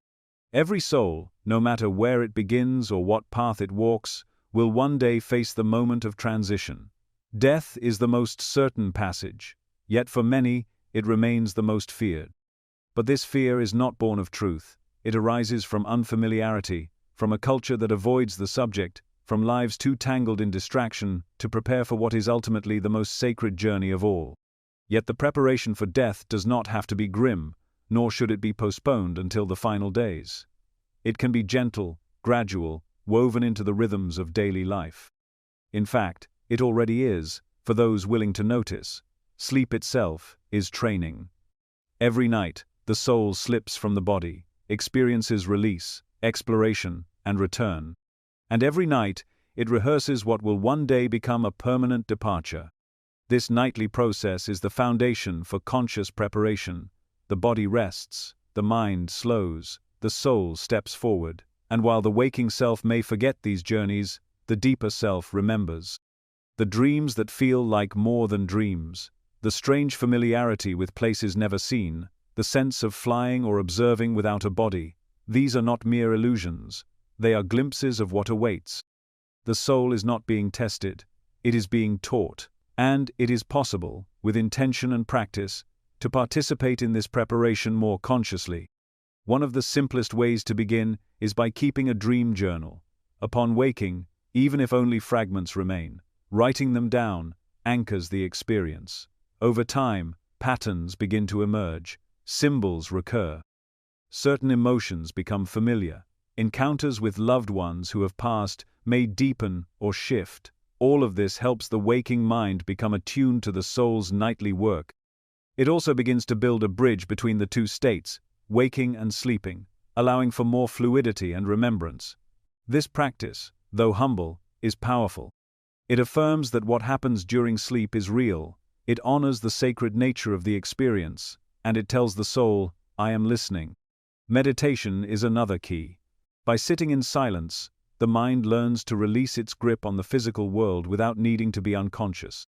Every soul, no matter where it begins or what path it walks, will one day face the moment of transition. Death is the most certain passage, yet for many, it remains the most feared. But this fear is not born of truth. It arises from unfamiliarity, from a culture that avoids the subject, from lives too tangled in distraction to prepare for what is ultimately the most sacred journey of all. Yet the preparation for death does not have to be grim, nor should it be postponed until the final days. It can be gentle, gradual, woven into the rhythms of daily life. In fact, it already is, for those willing to notice. Sleep itself is training. Every night, the soul slips from the body, experiences release, exploration, and return. And every night, it rehearses what will one day become a permanent departure. This nightly process is the foundation for conscious preparation. The body rests, the mind slows, the soul steps forward, and while the waking self may forget these journeys, the deeper self remembers. The dreams that feel like more than dreams, the strange familiarity with places never seen, the sense of flying or observing without a body, these are not mere illusions, they are glimpses of what awaits. The soul is not being tested, it is being taught, and it is possible, with intention and practice, to participate in this preparation more consciously. One of the simplest ways to begin is by keeping a dream journal. Upon waking, even if only fragments remain, writing them down anchors the experience. Over time, patterns begin to emerge, symbols recur. Certain emotions become familiar. Encounters with loved ones who have passed may deepen or shift. All of this helps the waking mind become attuned to the soul's nightly work. It also begins to build a bridge between the two states, waking and sleeping, allowing for more fluidity and remembrance. This practice, though humble, is powerful. It affirms that what happens during sleep is real, it honors the sacred nature of the experience, and it tells the soul, I am listening. Meditation is another key. By sitting in silence, the mind learns to release its grip on the physical world without needing to be unconscious.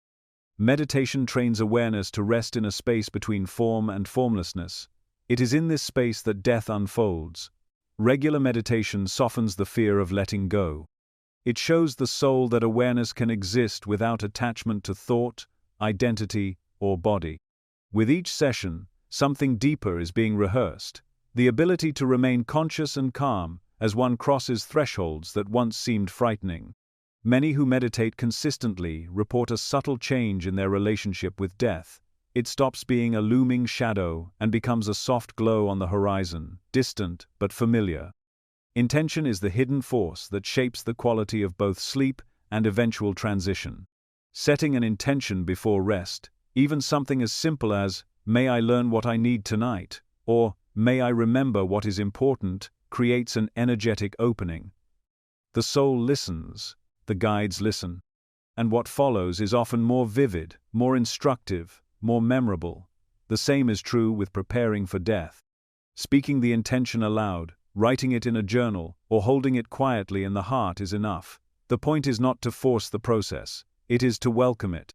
Meditation trains awareness to rest in a space between form and formlessness. It is in this space that death unfolds. Regular meditation softens the fear of letting go. It shows the soul that awareness can exist without attachment to thought, identity, or body. With each session, something deeper is being rehearsed, the ability to remain conscious and calm as one crosses thresholds that once seemed frightening. Many who meditate consistently report a subtle change in their relationship with death. It stops being a looming shadow and becomes a soft glow on the horizon, distant but familiar. Intention is the hidden force that shapes the quality of both sleep and eventual transition. Setting an intention before rest, even something as simple as, "May I learn what I need tonight," or "May I remember what is important," creates an energetic opening. The soul listens, the guides listen, and what follows is often more vivid, more instructive, more memorable. The same is true with preparing for death. Speaking the intention aloud, writing it in a journal, or holding it quietly in the heart is enough. The point is not to force the process, it is to welcome it.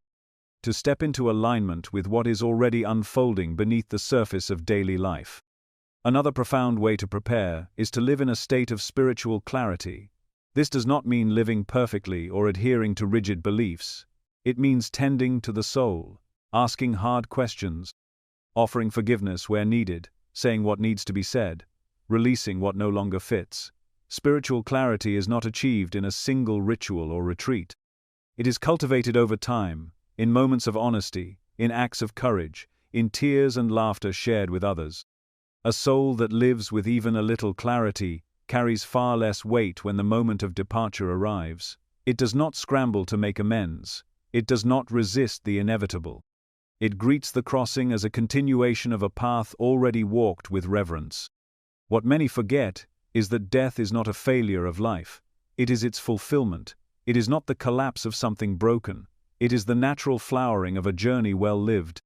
To step into alignment with what is already unfolding beneath the surface of daily life. Another profound way to prepare is to live in a state of spiritual clarity. This does not mean living perfectly or adhering to rigid beliefs. It means tending to the soul, asking hard questions, offering forgiveness where needed, saying what needs to be said, releasing what no longer fits. Spiritual clarity is not achieved in a single ritual or retreat. It is cultivated over time, in moments of honesty, in acts of courage, in tears and laughter shared with others. A soul that lives with even a little clarity carries far less weight when the moment of departure arrives. It does not scramble to make amends. It does not resist the inevitable. It greets the crossing as a continuation of a path already walked with reverence. What many forget is that death is not a failure of life. It is its fulfillment. It is not the collapse of something broken. It is the natural flowering of a journey well lived.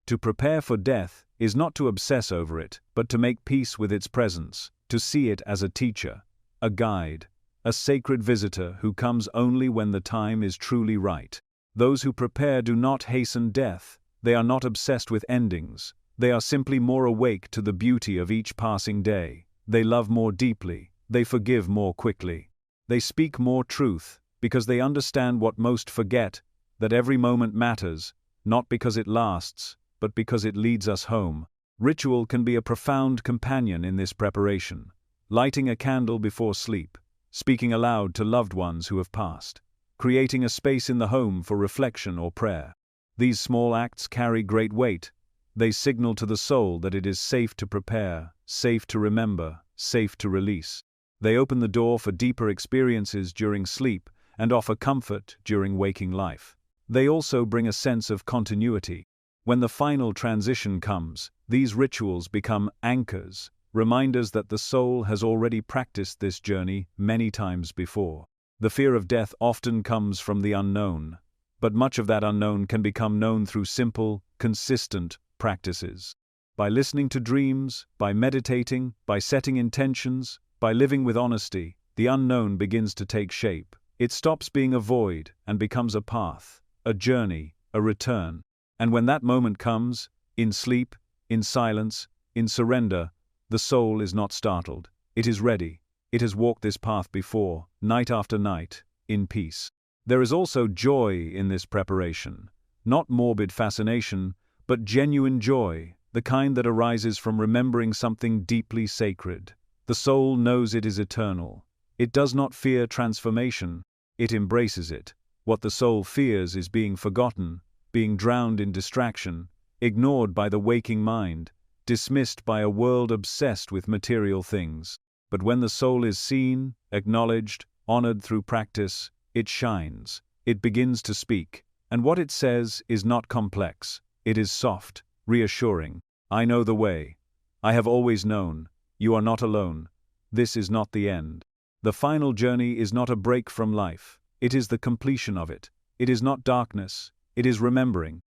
To prepare for death is not to obsess over it, but to make peace with its presence, to see it as a teacher, a guide, a sacred visitor who comes only when the time is truly right. Those who prepare do not hasten death. They are not obsessed with endings. They are simply more awake to the beauty of each passing day. They love more deeply. They forgive more quickly. They speak more truth, because they understand what most forget, that every moment matters, not because it lasts, but because it leads us home. Ritual can be a profound companion in this preparation. Lighting a candle before sleep, speaking aloud to loved ones who have passed, creating a space in the home for reflection or prayer. These small acts carry great weight. They signal to the soul that it is safe to prepare, safe to remember, safe to release. They open the door for deeper experiences during sleep and offer comfort during waking life. They also bring a sense of continuity. When the final transition comes, these rituals become anchors, reminders that the soul has already practiced this journey many times before. The fear of death often comes from the unknown, but much of that unknown can become known through simple, consistent practices. By listening to dreams, by meditating, by setting intentions, by living with honesty, the unknown begins to take shape. It stops being a void and becomes a path, a journey, a return. And when that moment comes, in sleep, in silence, in surrender, the soul is not startled. It is ready. It has walked this path before, night after night, in peace. There is also joy in this preparation. Not morbid fascination, but genuine joy, the kind that arises from remembering something deeply sacred. The soul knows it is eternal. It does not fear transformation. It embraces it. What the soul fears is being forgotten, being drowned in distraction, ignored by the waking mind, dismissed by a world obsessed with material things. But when the soul is seen, acknowledged, honored through practice, it shines. It begins to speak. And what it says is not complex. It is soft, reassuring. I know the way. I have always known. You are not alone. This is not the end. The final journey is not a break from life. It is the completion of it. It is not darkness. It is remembering.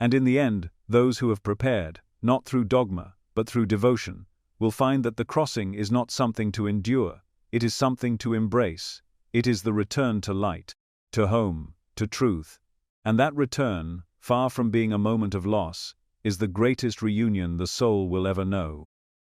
And in the end, those who have prepared, not through dogma, but through devotion, will find that the crossing is not something to endure, it is something to embrace. It is the return to light, to home, to truth. And that return, far from being a moment of loss, is the greatest reunion the soul will ever know.